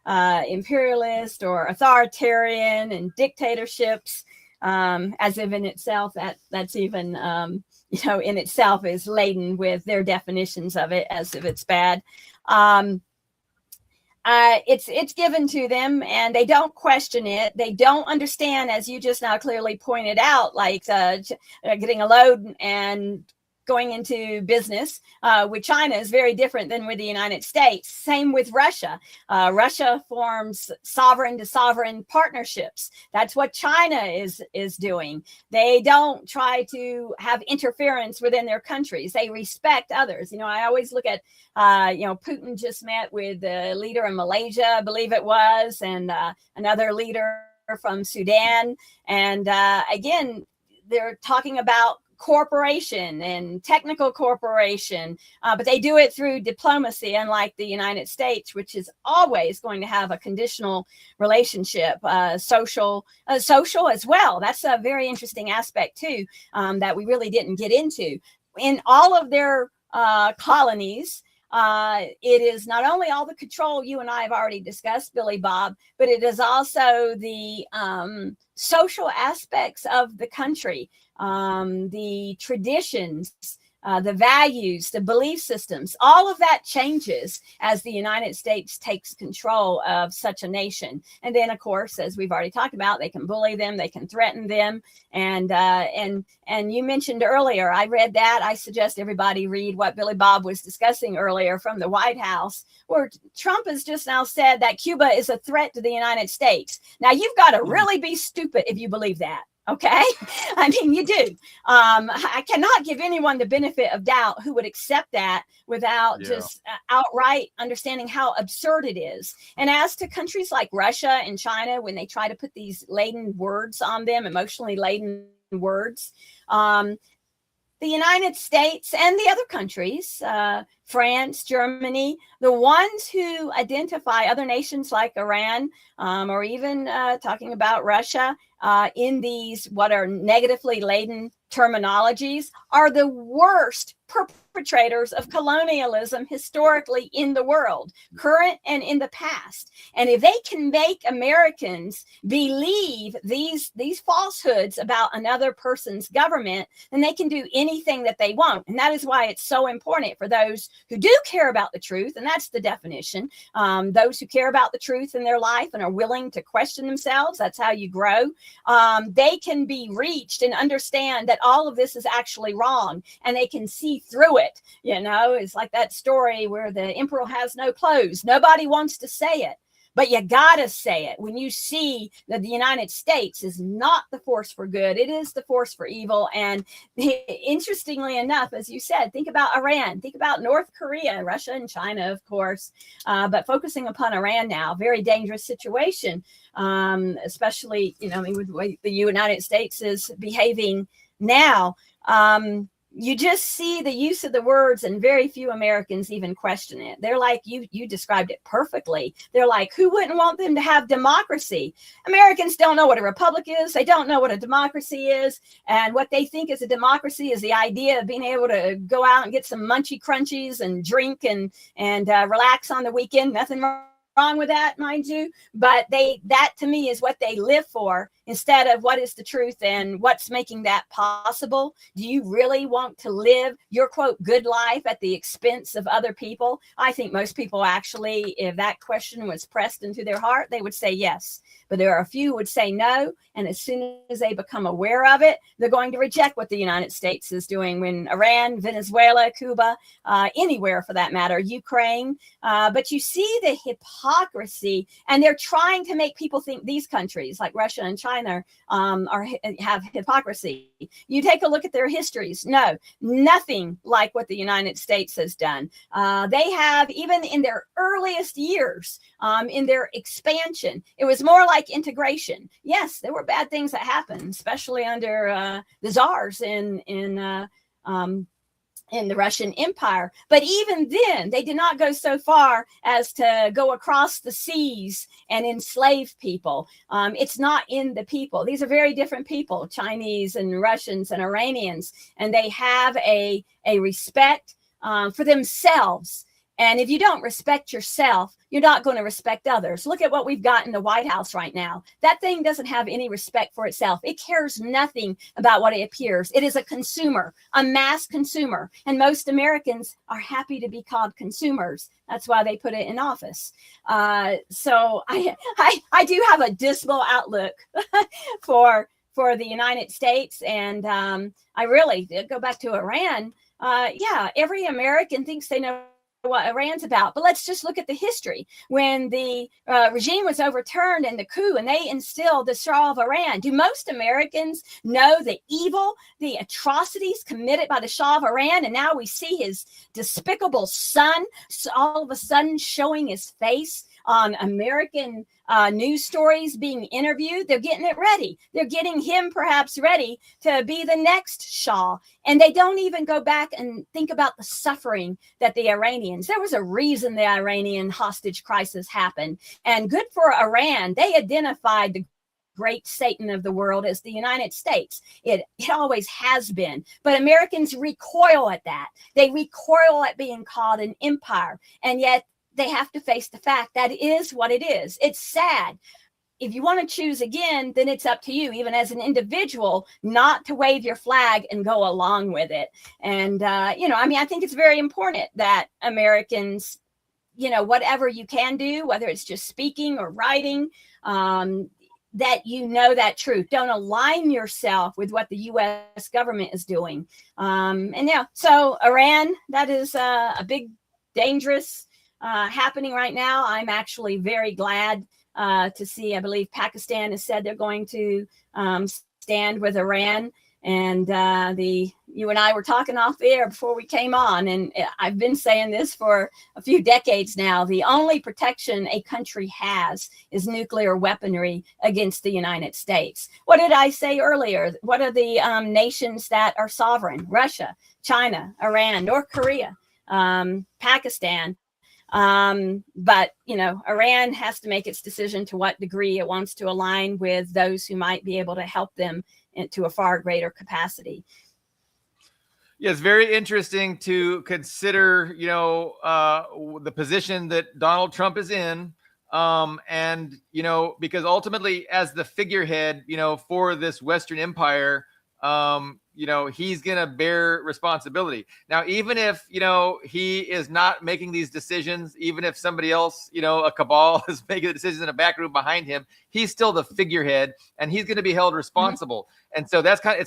imperialist or authoritarian and dictatorships, as if in itself that's even in itself is laden with their definitions of it as if it's bad. It's given to them, and they don't question it. They don't understand, as you just now clearly pointed out, like getting a load and going into business with China is very different than with the United States. Same with Russia. Russia forms sovereign to sovereign partnerships. That's what China is doing. They don't try to have interference within their countries. They respect others. I always look at, Putin just met with the leader in Malaysia, I believe it was, and another leader from Sudan. And again, they're talking about corporation and technical corporation, but they do it through diplomacy, unlike the United States, which is always going to have a conditional relationship, social as well. That's a very interesting aspect too, that we really didn't get into. In all of their colonies, it is not only all the control you and I have already discussed, Billy Bob, but it is also the social aspects of the country, the traditions, the values, the belief systems. All of that changes as the United States takes control of such a nation. And then, of course, as we've already talked about, they can bully them, they can threaten them. And you mentioned earlier, I read that. I suggest everybody read what Billy Bob was discussing earlier from the White House, where Trump has just now said that Cuba is a threat to the United States. Now, you've got to really be stupid if you believe that. Okay. I mean, you do. I cannot give anyone the benefit of doubt who would accept that without just outright understanding how absurd it is. And as to countries like Russia and China, when they try to put these laden words on them, emotionally laden words, the United States and the other countries, France, Germany, the ones who identify other nations like Iran, or even talking about Russia, in these what are negatively laden terminologies, are the worst perpetrators of colonialism historically in the world, current and in the past. And if they can make Americans believe these falsehoods about another person's government, then they can do anything that they want. And that is why it's so important for those who do care about the truth, and that's the definition, those who care about the truth in their life and are willing to question themselves. That's how you grow. They can be reached and understand that all of this is actually wrong, and they can see through it. You know, it's like that story where the emperor has no clothes. Nobody wants to say it, but you gotta say it when you see that the United States is not the force for good. It is the force for evil. And interestingly enough, as you said, think about Iran, think about North Korea, Russia and China, of course, but focusing upon Iran now, very dangerous situation, especially, you know, with the way the United States is behaving now. You just see the use of the words, and very few Americans even question it. They're like, you described it perfectly. They're like, who wouldn't want them to have democracy? Americans don't know what a republic is. They don't know what a democracy is. And what they think is a democracy is the idea of being able to go out and get some munchy crunchies and drink and relax on the weekend. Nothing wrong with that, mind you. But that to me is what they live for, instead of what is the truth and what's making that possible. Do you really want to live your, quote, good life at the expense of other people? I think most people actually, if that question was pressed into their heart, they would say yes. But there are a few who would say no. And as soon as they become aware of it, they're going to reject what the United States is doing when Iran, Venezuela, Cuba, anywhere for that matter, Ukraine. But you see the hypocrisy, and they're trying to make people think these countries like Russia and China have hypocrisy. You take a look at their histories. No, nothing like what the United States has done. They have, even in their earliest years, in their expansion, it was more like integration. Yes, there were bad things that happened, especially under the czars in the Russian Empire. But even then, they did not go so far as to go across the seas and enslave people. It's not in the people. These are very different people, Chinese and Russians and Iranians, and they have a respect for themselves. And if you don't respect yourself, you're not going to respect others. Look at what we've got in the White House right now. That thing doesn't have any respect for itself. It cares nothing about what it appears. It is a consumer, a mass consumer. And most Americans are happy to be called consumers. That's why they put it in office. So I do have a dismal outlook for the United States. And I really go back to Iran. Every American thinks they know what Iran's about. But let's just look at the history. When the regime was overturned in the coup and they instilled the Shah of Iran, do most Americans know the evil, the atrocities committed by the Shah of Iran? And now we see his despicable son all of a sudden showing his face on American news stories being interviewed. They're getting it ready. They're getting him perhaps ready to be the next Shah. And they don't even go back and think about the suffering that the Iranians, there was a reason the Iranian hostage crisis happened. And good for Iran, they identified the great Satan of the world as the United States. It always has been. But Americans recoil at that. They recoil at being called an empire. And yet they have to face the fact that is what it is. It's sad. If you want to choose again, then it's up to you, even as an individual, not to wave your flag and go along with it. And, I think it's very important that Americans, whatever you can do, whether it's just speaking or writing, that that truth. Don't align yourself with what the U.S. government is doing. So Iran, that is a big, dangerous happening right now. I'm actually very glad to see, I believe Pakistan has said they're going to stand with Iran. And you and I were talking off the air before we came on, and I've been saying this for a few decades now. The only protection a country has is nuclear weaponry against the United States. What did I say earlier? What are the nations that are sovereign? Russia, China, Iran, North Korea, Pakistan. But Iran has to make its decision to what degree it wants to align with those who might be able to help them to a far greater capacity. Yeah, it's very interesting to consider, the position that Donald Trump is in. Because ultimately, as the figurehead, for this Western empire, he's going to bear responsibility. Now, even if, he is not making these decisions, even if somebody else, a cabal is making the decisions in a back room behind him, he's still the figurehead and he's going to be held responsible. Mm-hmm. And so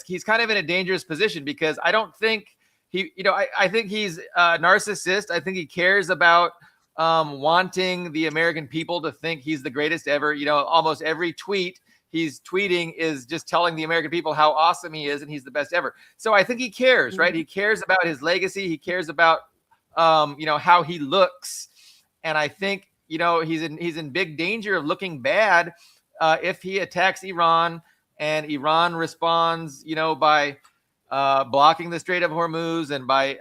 he's kind of in a dangerous position, because I don't think I think he's a narcissist. I think he cares about wanting the American people to think he's the greatest ever. Almost every tweet he's tweeting is just telling the American people how awesome he is and he's the best ever. So I think he cares, right? He cares about his legacy. He cares about, how he looks. And I think, he's in big danger of looking bad if he attacks Iran and Iran responds, by blocking the Strait of Hormuz and by,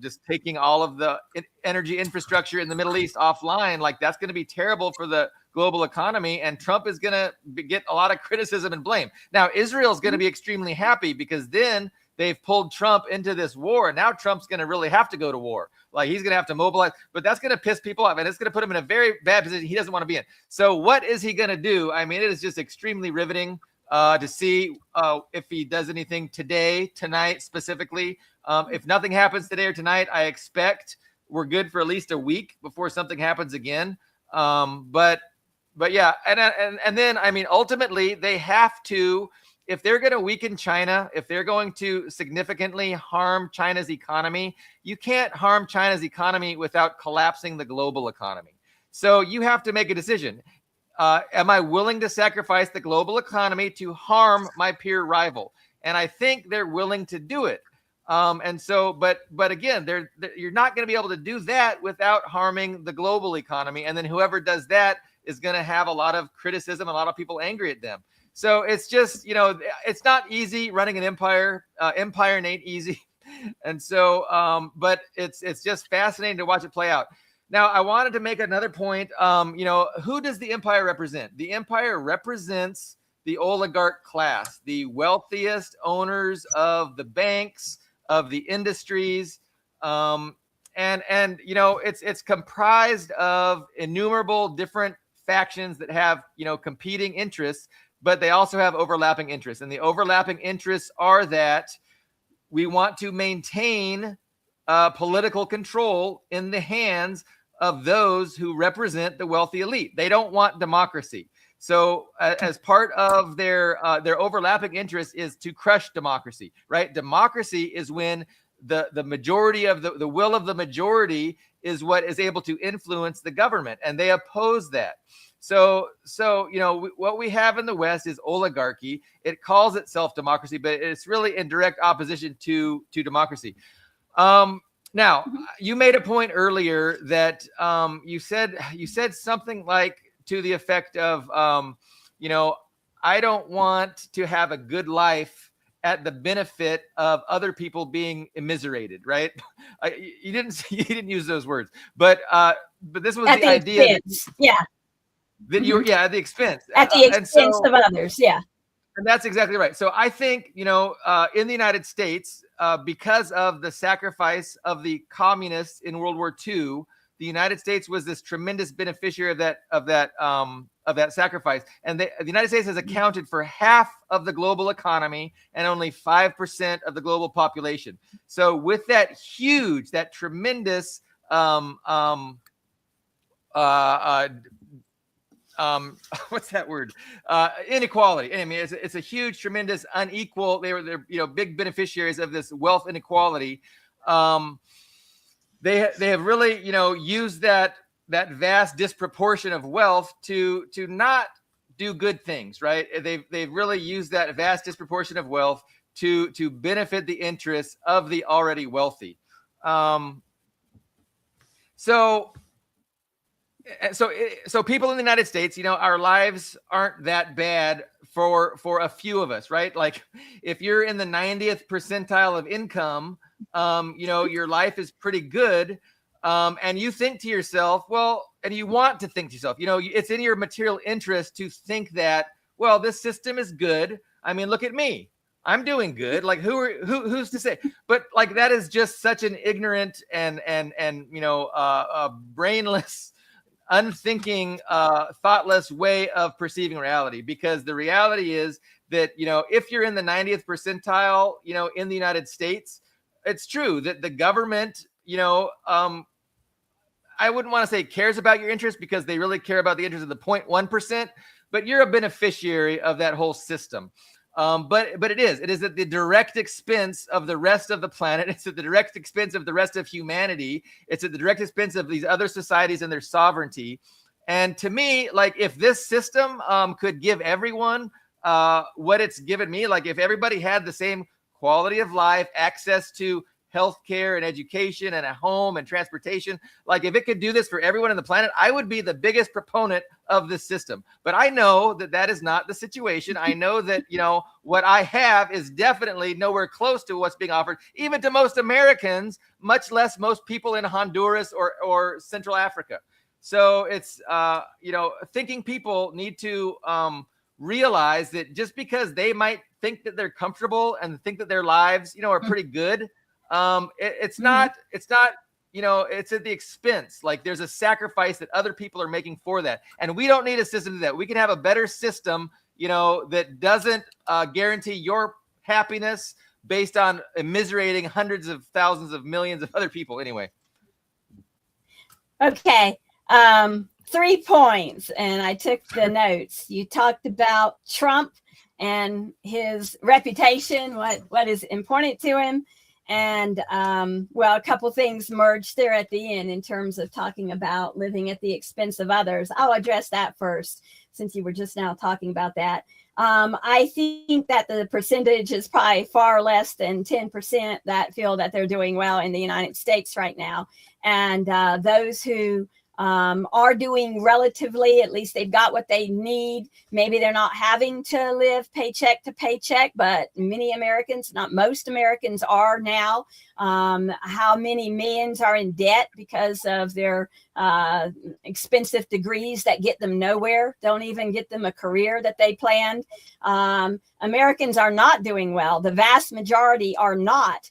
just taking all of the energy infrastructure in the Middle East offline. Like, that's going to be terrible for the global economy, and Trump is going to get a lot of criticism and blame. Now, Israel's going to be extremely happy, because then they've pulled Trump into this war, and now Trump's going to really have to go to war. Like, he's going to have to mobilize, but that's going to piss people off, and it's going to put him in a very bad position he doesn't want to be in. So what is he going to do? I mean, it is just extremely riveting to see if he does anything today, tonight specifically. If nothing happens today or tonight, I expect we're good for at least a week before something happens again. But yeah, and then, I mean, ultimately they have to, if they're going to weaken China, if they're going to significantly harm China's economy, you can't harm China's economy without collapsing the global economy. So you have to make a decision. Am I willing to sacrifice the global economy to harm my peer rival? And I think they're willing to do it. And so, but again, you're not going to be able to do that without harming the global economy. And then whoever does that is going to have a lot of criticism, a lot of people angry at them. So it's just, it's not easy running an empire. Empire ain't easy. And so, but it's just fascinating to watch it play out. Now, I wanted to make another point. Who does the empire represent? The empire represents the oligarch class, the wealthiest owners of the banks, of the industries. It's comprised of innumerable different factions that have, competing interests, but they also have overlapping interests. And the overlapping interests are that we want to maintain political control in the hands of those who represent the wealthy elite. They don't want democracy. So as part of their overlapping interests is to crush democracy, right? Democracy is when the majority of the will of the majority is what is able to influence the government, and they oppose that. So what we have in the West is oligarchy. It calls itself democracy, but it's really in direct opposition to democracy. Now, you made a point earlier that you said something like to the effect of, I don't want to have a good life at the benefit of other people being immiserated, right? You didn't use those words, but this was the idea that you were at the expense, at the expense of others, and that's exactly right. So I think, in the United States, because of the sacrifice of the communists in World War II, the United States was this tremendous beneficiary of that sacrifice. And the United States has accounted for half of the global economy and only 5% of the global population. So with that tremendous what's that word? Inequality. I mean, it's a huge, tremendous, unequal. They're big beneficiaries of this wealth inequality. They have really used that vast disproportion of wealth to not do good things, right? They've really used that vast disproportion of wealth to benefit the interests of the already wealthy. So people in the United States, our lives aren't that bad for a few of us, right? Like if you're in the 90th percentile of income, your life is pretty good. And you think to yourself, and you want to think to yourself, it's in your material interest to think that, well, this system is good. I mean, look at me. I'm doing good. Like who's to say? But like that is just such an ignorant and brainless, unthinking, thoughtless way of perceiving reality, because the reality is that, if you're in the 90th percentile, in the United States, it's true that the government, I wouldn't want to say cares about your interest, because they really care about the interest of the 0.1%, but you're a beneficiary of that whole system. But it is at the direct expense of the rest of the planet. It's at the direct expense of the rest of humanity. It's at the direct expense of these other societies and their sovereignty. And to me, like if this system could give everyone what it's given me, like if everybody had the same quality of life, access to healthcare and education and a home and transportation, like if it could do this for everyone on the planet, I would be the biggest proponent of this system. But I know that is not the situation. I know that, what I have is definitely nowhere close to what's being offered, even to most Americans, much less most people in Honduras or Central Africa. So it's, thinking people need to realize that just because they might think that they're comfortable and think that their lives, are pretty good, it's not, it's at the expense. Like there's a sacrifice that other people are making for that. And we don't need a system to do that. We can have a better system, that doesn't guarantee your happiness based on immiserating hundreds of thousands of millions of other people anyway. Okay. 3 points. And I took the notes. You talked about Trump and his reputation, what is important to him. And a couple things merged there at the end in terms of talking about living at the expense of others. I'll address that first, since you were just now talking about that. I think that the percentage is probably far less than 10% that feel that they're doing well in the United States right now. And those who are doing relatively, at least they've got what they need. Maybe they're not having to live paycheck to paycheck, but many Americans, not most Americans, are now. How many millions are in debt because of their expensive degrees that get them nowhere, don't even get them a career that they planned. Americans are not doing well. The vast majority are not.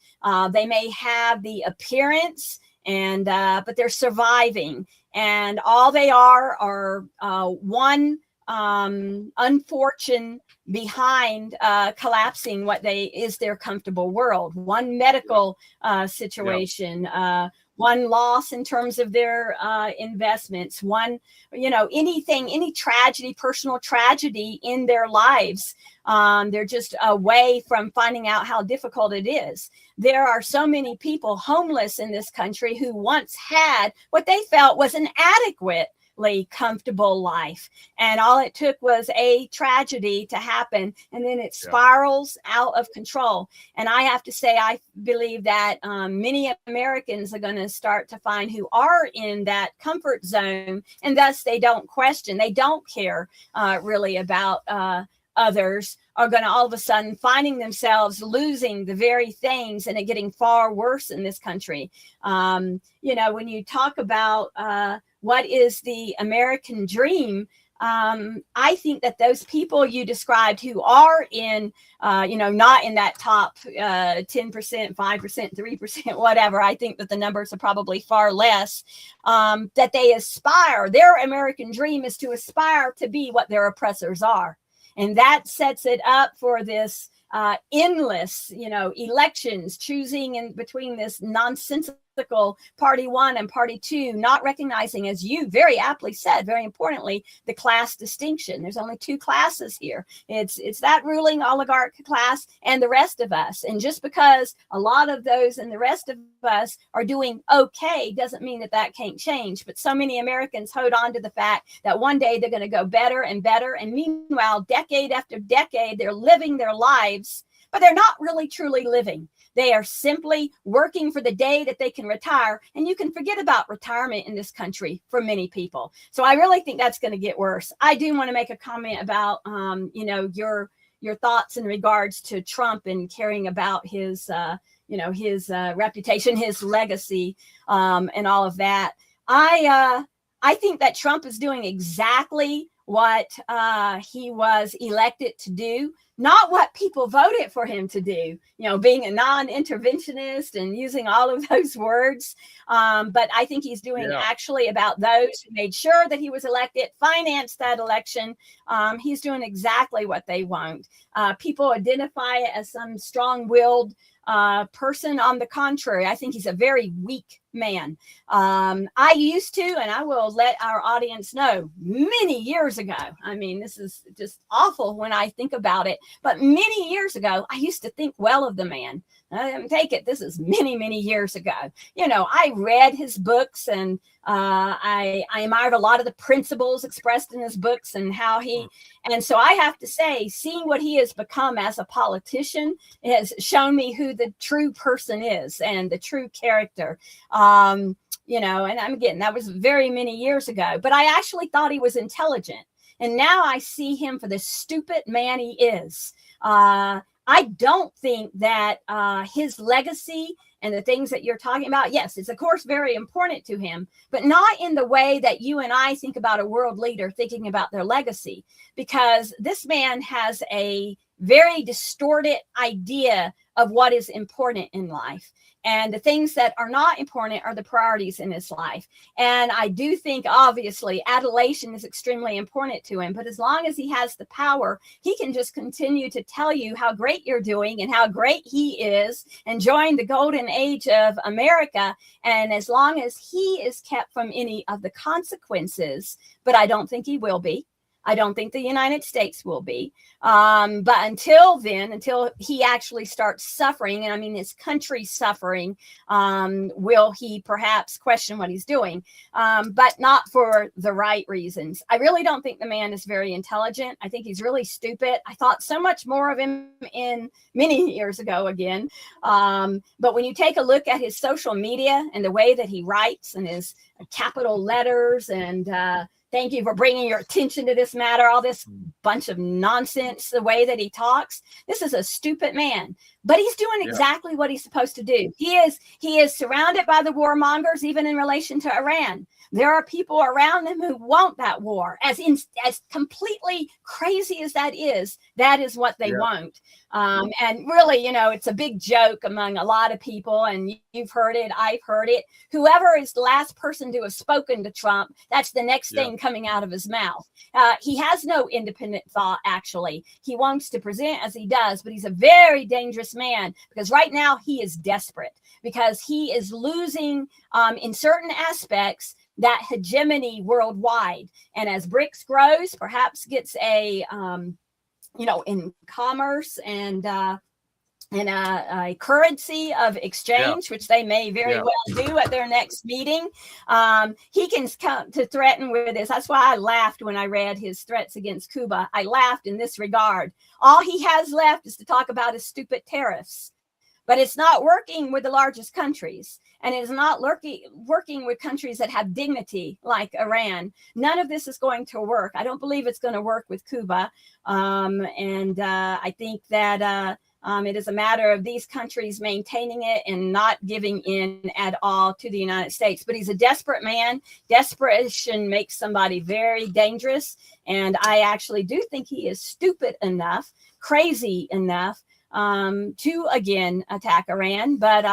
They may have the appearance, and but they're surviving. And all they are one unfortune behind collapsing what is their comfortable world. One medical situation, one loss in terms of their investments, one, any tragedy, personal tragedy in their lives. They're just away from finding out how difficult it is. There are so many people homeless in this country who once had what they felt was an adequate comfortable life. And all it took was a tragedy to happen, and then it spirals out of control. And I have to say, I believe that many Americans are going to start to find who are in that comfort zone, and thus they don't question, they don't care really about others, are going to all of a sudden finding themselves losing the very things, and it getting far worse in this country. When you talk about what is the American dream, I think that those people you described who are in, not in that top 10%, 5%, 3%, whatever, I think that the numbers are probably far less, that they aspire, their American dream is to aspire to be what their oppressors are. And that sets it up for this endless, elections, choosing in between this nonsensical party one and party two, not recognizing, as you very aptly said, very importantly, the class distinction. There's only two classes here. It's that ruling oligarch class and the rest of us. And just because a lot of those and the rest of us are doing okay doesn't mean that can't change. But so many Americans hold on to the fact that one day they're going to go better and better. And meanwhile, decade after decade, they're living their lives, but they're not really truly living. They are simply working for the day that they can retire. And you can forget about retirement in this country for many people. So I really think that's going to get worse. I do want to make a comment about, your thoughts in regards to Trump and caring about his, his reputation, his legacy, and all of that. I think that Trump is doing exactly what he was elected to do, not what people voted for him to do, being a non-interventionist and using all of those words. But I think he's doing actually about those who made sure that he was elected, financed that election. He's doing exactly what they want. People identify as some strong-willed person. On the contrary, I think he's a very weak man. I used to, and I will let our audience know, many years ago, I mean, this is just awful when I think about it, but many years ago, I used to think well of the man. Take it, this is many, many years ago. I read his books, and I admired a lot of the principles expressed in his books and how and so I have to say, seeing what he has become as a politician has shown me who the true person is and the true character. And that was very many years ago, but I actually thought he was intelligent. And now I see him for the stupid man he is. I don't think that his legacy and the things that you're talking about, yes, it's of course very important to him, but not in the way that you and I think about a world leader thinking about their legacy, because this man has a very distorted idea of what is important in life. And the things that are not important are the priorities in his life. And I do think, obviously, adulation is extremely important to him. But as long as he has the power, he can just continue to tell you how great you're doing and how great he is, enjoying the golden age of America. And as long as he is kept from any of the consequences, but I don't think he will be. I don't think the United States will be. But until then, until he actually starts suffering, and I mean his country suffering, will he perhaps question what he's doing, but not for the right reasons. I really don't think the man is very intelligent. I think he's really stupid. I thought so much more of him in many years ago again. But when you take a look at his social media and the way that he writes and his capital letters and thank you for bringing your attention to this matter, all this bunch of nonsense, the way that he talks. This is a stupid man, but he's doing exactly what he's supposed to do. He is surrounded by the warmongers, even in relation to Iran. There are people around him who want that war. As completely crazy as that is what they want. And really, it's a big joke among a lot of people, and you've heard it, I've heard it. Whoever is the last person to have spoken to Trump, that's the next thing coming out of his mouth. He has no independent thought, actually. He wants to present as he does, but he's a very dangerous man, because right now he is desperate, because he is losing in certain aspects that hegemony worldwide. And as BRICS grows, perhaps gets a, in commerce and and a currency of exchange, which they may very well do at their next meeting. He can come to threaten with this. That's why I laughed when I read his threats against Cuba. I laughed in this regard. All he has left is to talk about his stupid tariffs. But it's not working with the largest countries, and it is not working with countries that have dignity like Iran. None of this is going to work. I don't believe it's going to work with Cuba. I think that it is a matter of these countries maintaining it and not giving in at all to the United States. But he's a desperate man. Desperation makes somebody very dangerous. And I actually do think he is stupid enough, crazy enough, to again attack Iran. But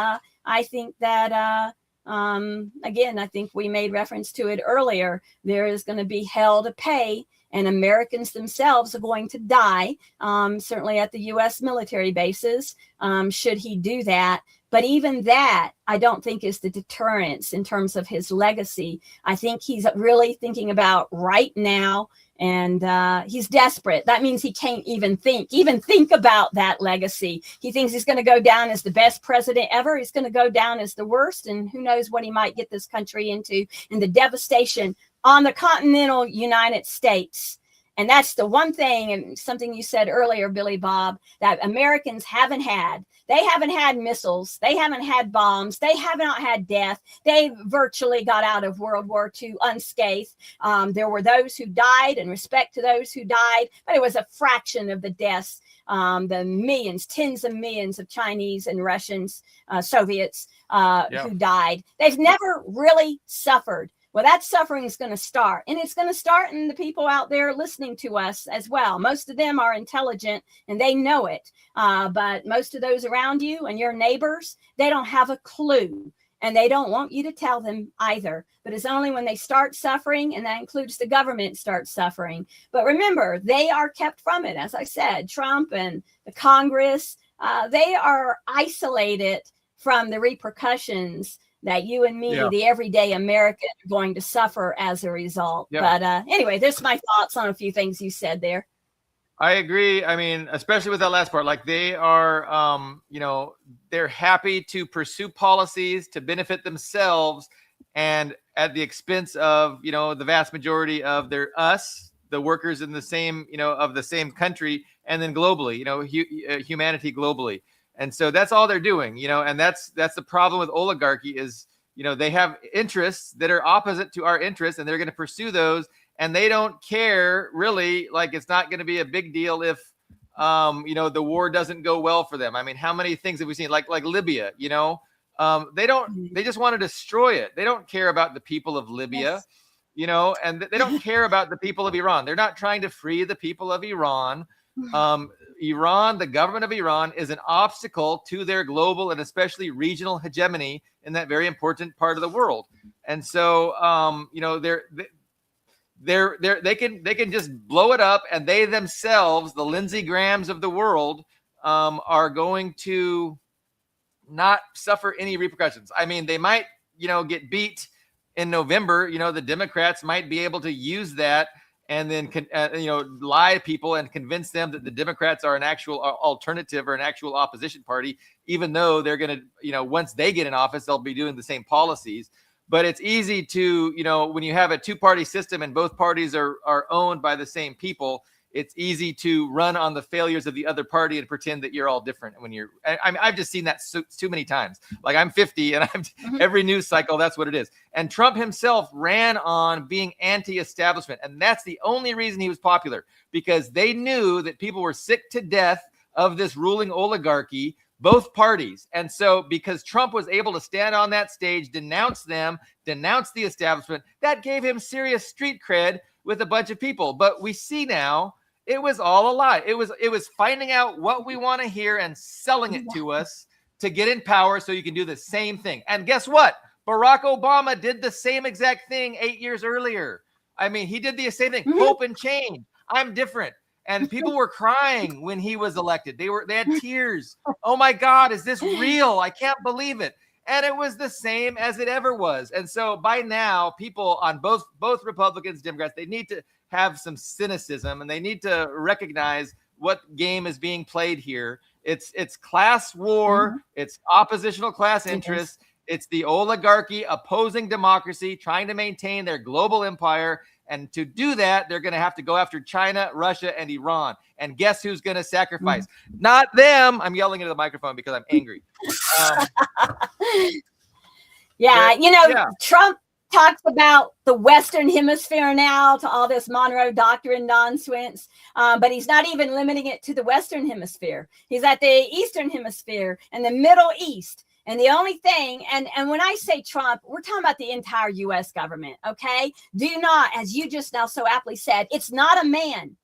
I think that again, I think we made reference to it earlier. There is going to be hell to pay, and Americans themselves are going to die, certainly at the U.S. military bases, should he do that. But even that, I don't think is the deterrence in terms of his legacy. I think he's really thinking about right now, and he's desperate. That means he can't even think about that legacy. He thinks he's going to go down as the best president ever. He's going to go down as the worst, and who knows what he might get this country into, and the devastation on the continental United States. And that's the one thing, and something you said earlier, Billy Bob, that Americans haven't had. They haven't had missiles. They haven't had bombs. They have not had death. They virtually got out of World War II unscathed. There were those who died, and respect to those who died, but it was a fraction of the deaths, the millions, tens of millions of Chinese and Russians, Soviets who died. They've never really suffered. Well, that suffering is going to start, and it's going to start in the people out there listening to us as well. Most of them are intelligent, and they know it. But most of those around you and your neighbors, they don't have a clue, and they don't want you to tell them either. But it's only when they start suffering, and that includes the government, starts suffering. But remember, they are kept from it. As I said, Trump and the Congress, they are isolated from the repercussions that you and me, the everyday American, are going to suffer as a result. But anyway, there's my thoughts on a few things you said there. I agree. I mean, especially with that last part, like they are, they're happy to pursue policies to benefit themselves, and at the expense of, the vast majority of the workers in the same, of the same country, and then globally, humanity globally. And so that's all they're doing, and that's the problem with oligarchy is, they have interests that are opposite to our interests, and they're going to pursue those, and they don't care really. Like, it's not going to be a big deal if, the war doesn't go well for them. I mean, how many things have we seen? Like Libya, they just want to destroy it. They don't care about the people of Libya, and they don't care about the people of Iran. They're not trying to free the people of Iran. Iran, the government of Iran, is an obstacle to their global and especially regional hegemony in that very important part of the world. And so, they can just blow it up, and they themselves, the Lindsey Grahams of the world, are going to not suffer any repercussions. I mean, they might, get beat in November. The Democrats might be able to use that and then, lie to people and convince them that the Democrats are an actual alternative or an actual opposition party, even though they're going to, once they get in office, they'll be doing the same policies. But it's easy to, when you have a two-party system and both parties are owned by the same people, it's easy to run on the failures of the other party and pretend that you're all different. When I've just seen that too many times. Like, I'm 50, and every news cycle, that's what it is. And Trump himself ran on being anti-establishment, and that's the only reason he was popular, because they knew that people were sick to death of this ruling oligarchy, both parties. And so, because Trump was able to stand on that stage, denounce them, denounce the establishment, that gave him serious street cred with a bunch of people. But we see now, it was all a lie. It was finding out what we want to hear and selling it to us to get in power so you can do the same thing. And guess what? Barack Obama did the same exact thing 8 years earlier. I mean, he did the same thing. Hope and change. I'm different. And people were crying when he was elected. They had tears. Oh my God, is this real? I can't believe it. And it was the same as it ever was. And so by now, people on both Republicans, Democrats, they need to have some cynicism, and they need to recognize what game is being played here. It's class war. It's oppositional class interests. It's the oligarchy opposing democracy, trying to maintain their global empire. And to do that, they're going to have to go after China, Russia, and Iran. And guess who's going to sacrifice? Not them. I'm yelling into the microphone because I'm angry. Trump talks about the Western Hemisphere now to all this Monroe Doctrine nonsense, but he's not even limiting it to the Western Hemisphere. He's at the Eastern Hemisphere and the Middle East. And the only thing, and when I say Trump, we're talking about the entire U.S. government, okay? Do not, as you just now so aptly said, it's not a man.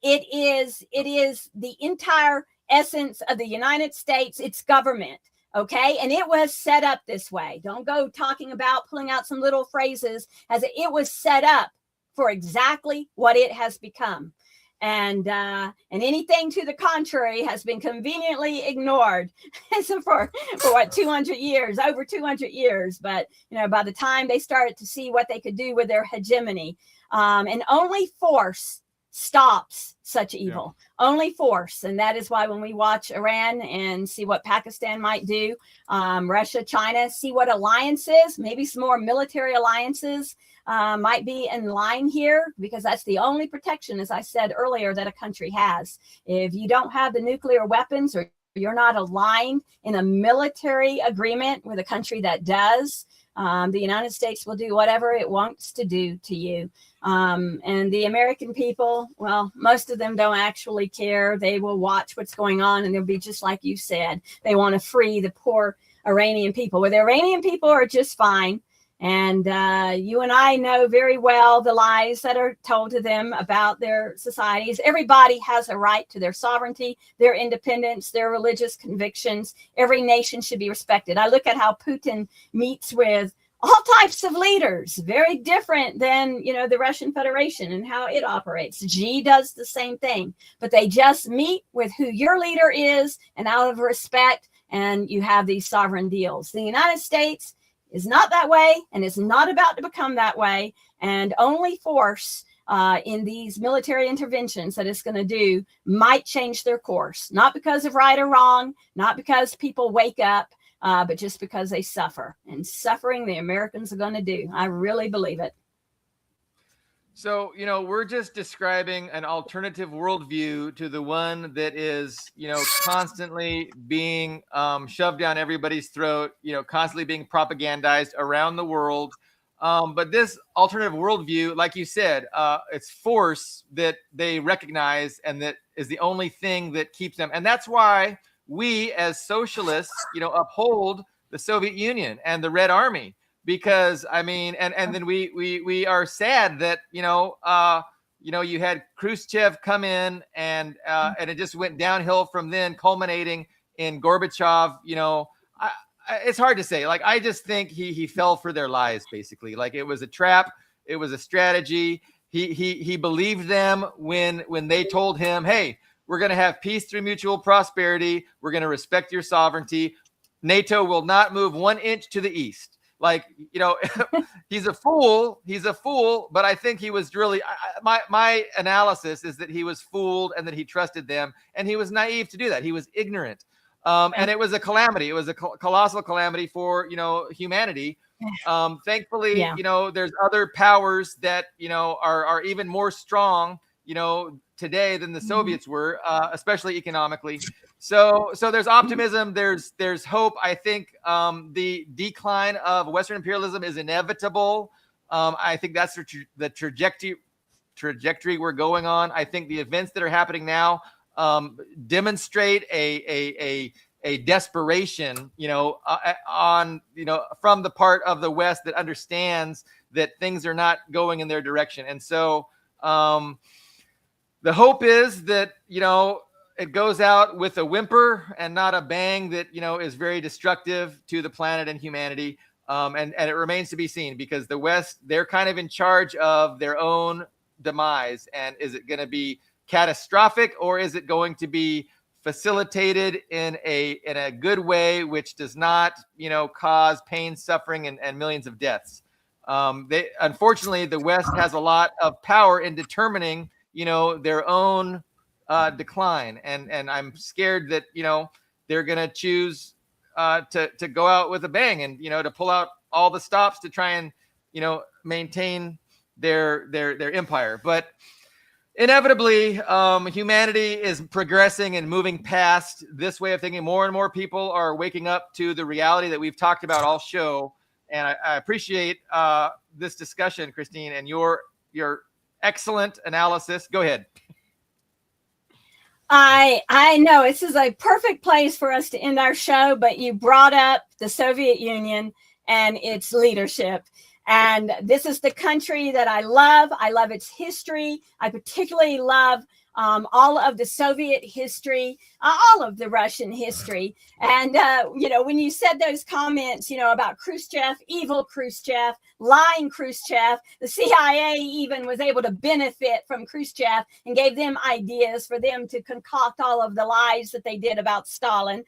It is the entire essence of the United States, its government, okay? And it was set up this way. Don't go talking about pulling out some little phrases, as it was set up for exactly what it has become. And anything to the contrary has been conveniently ignored. So for what, 200 years, over 200 years. But, by the time they started to see what they could do with their hegemony, and only force stops such evil, only force. And that is why when we watch Iran and see what Pakistan might do, Russia, China, see what alliances, maybe some more military alliances might be in line here, because that's the only protection, as I said earlier, that a country has. If you don't have the nuclear weapons, or you're not aligned in a military agreement with a country that does, the United States will do whatever it wants to do to you. And the American people, well, most of them don't actually care. They will watch what's going on, and they'll be just like you said. They want to free the poor Iranian people. Well, the Iranian people are just fine. And you and I know very well the lies that are told to them about their societies. Everybody has a right to their sovereignty, their independence, their religious convictions. Every nation should be respected. I look at how Putin meets with all types of leaders, very different than, the Russian Federation and how it operates. Xi does the same thing, but they just meet with who your leader is, and out of respect, and you have these sovereign deals. The United States is not that way, and is not about to become that way. And only force in these military interventions that it's going to do might change their course, not because of right or wrong, not because people wake up, but just because they suffer. And suffering the Americans are going to do. I really believe it. So, we're just describing an alternative worldview to the one that is, constantly being shoved down everybody's throat, constantly being propagandized around the world. But this alternative worldview, like you said, it's force that they recognize, and that is the only thing that keeps them. And that's why we as socialists, uphold the Soviet Union and the Red Army. Because and then we are sad that you had Khrushchev come in, and it just went downhill from then, culminating in Gorbachev. It's hard to say. Like, I just think he fell for their lies, basically. Like, it was a trap, it was a strategy. He believed them when they told him, hey, we're going to have peace through mutual prosperity, we're going to respect your sovereignty, NATO will not move 1 inch to the east. Like, he's a fool, but I think he was really, my analysis is that he was fooled, and that he trusted them, and he was naive to do that. He was ignorant. And it was a calamity. It was a colossal calamity for, humanity. Thankfully, there's other powers that, are even more strong, today than the Soviets were, especially economically. So there's optimism. There's hope. I think the decline of Western imperialism is inevitable. I think that's the trajectory we're going on. I think the events that are happening now demonstrate a desperation, on from the part of the West that understands that things are not going in their direction. And so the hope is that it goes out with a whimper and not a bang that, is very destructive to the planet and humanity. And it remains to be seen, because the West, they're kind of in charge of their own demise. And is it going to be catastrophic, or is it going to be facilitated in a good way, which does not, cause pain, suffering, and millions of deaths? Unfortunately, the West has a lot of power in determining, their own decline, and I'm scared that they're going to choose to go out with a bang and to pull out all the stops to try and maintain their empire. But inevitably, humanity is progressing and moving past this way of thinking. More and more people are waking up to the reality that we've talked about all show. And I appreciate this discussion, Christine, and your excellent analysis. Go ahead. I know this is a perfect place for us to end our show, but you brought up the Soviet Union and its leadership. And this is the country that I love. I love its history. I particularly love all of the Soviet history, all of the Russian history. And, when you said those comments, about Khrushchev, evil Khrushchev, lying Khrushchev, the CIA even was able to benefit from Khrushchev and gave them ideas for them to concoct all of the lies that they did about Stalin.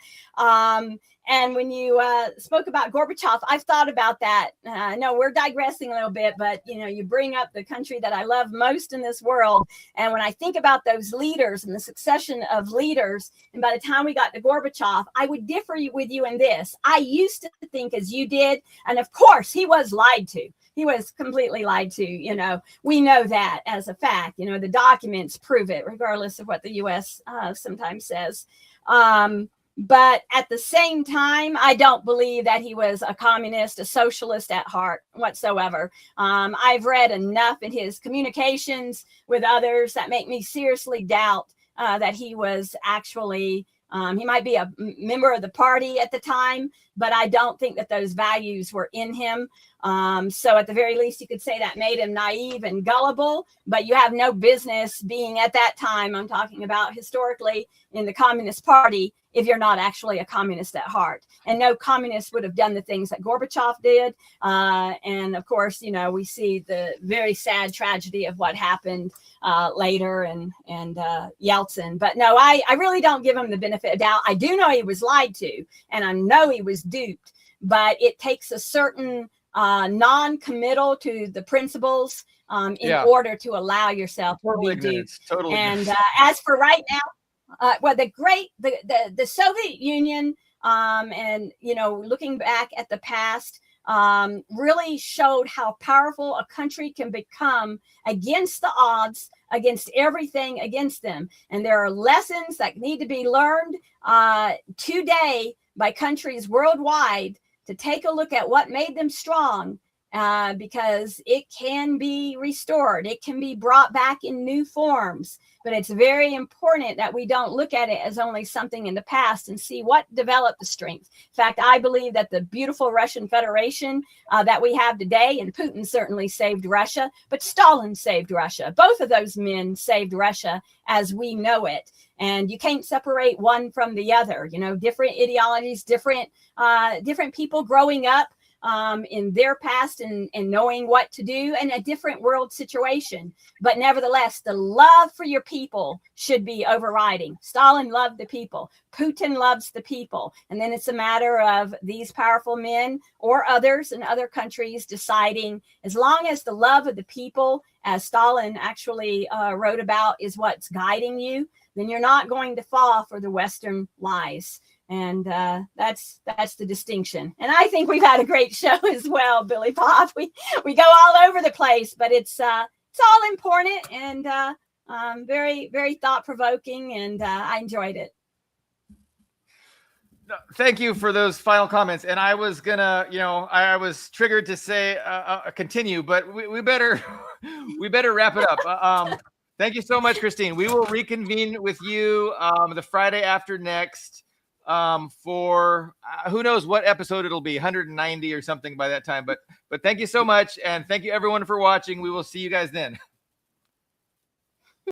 And when you spoke about Gorbachev, I've thought about that. No, we're digressing a little bit, but you bring up the country that I love most in this world. And when I think about those leaders and the succession of leaders, and by the time we got to Gorbachev, I would differ with you in this. I used to think as you did, and of course he was lied to. He was completely lied to. We know that as a fact. The documents prove it, regardless of what the U.S. Sometimes says. But at the same time, I don't believe that he was a communist, a socialist at heart whatsoever. I've read enough in his communications with others that make me seriously doubt that he was actually, he might be a member of the party at the time, but I don't think that those values were in him. So at the very least, you could say that made him naive and gullible, but you have no business being at that time, I'm talking about historically, in the Communist Party, if you're not actually a communist at heart. And no communist would have done the things that Gorbachev did. And of course, we see the very sad tragedy of what happened later and Yeltsin. But no, I really don't give him the benefit of doubt. I do know he was lied to, and I know he was duped, but it takes a certain non-committal to the principles in order to allow yourself to be duped. Totally. And as for right now, the Soviet Union, and looking back at the past, really showed how powerful a country can become against the odds, against everything against them. And there are lessons that need to be learned today by countries worldwide to take a look at what made them strong, because it can be restored. It can be brought back in new forms. But it's very important that we don't look at it as only something in the past and see what developed the strength. In fact, I believe that the beautiful Russian Federation that we have today, and Putin certainly saved Russia, but Stalin saved Russia. Both of those men saved Russia as we know it. And you can't separate one from the other. Different ideologies, different people growing up in their past and knowing what to do, and a different world situation. But nevertheless, the love for your people should be overriding. Stalin loved the people. Putin loves the people. And then it's a matter of these powerful men or others in other countries deciding, as long as the love of the people, as Stalin actually wrote about, is what's guiding you, then you're not going to fall for the Western lies. And that's the distinction. And I think we've had a great show as well, Billy Bob. We go all over the place, but it's all important and very, very thought-provoking, and I enjoyed it. Thank you for those final comments. And I was gonna, I was triggered to say continue, but we better wrap it up. Thank you so much, Christine. We will reconvene with you the Friday after next. For who knows what episode it'll be, 190 or something by that time. But thank you so much, and thank you everyone for watching. We will see you guys then.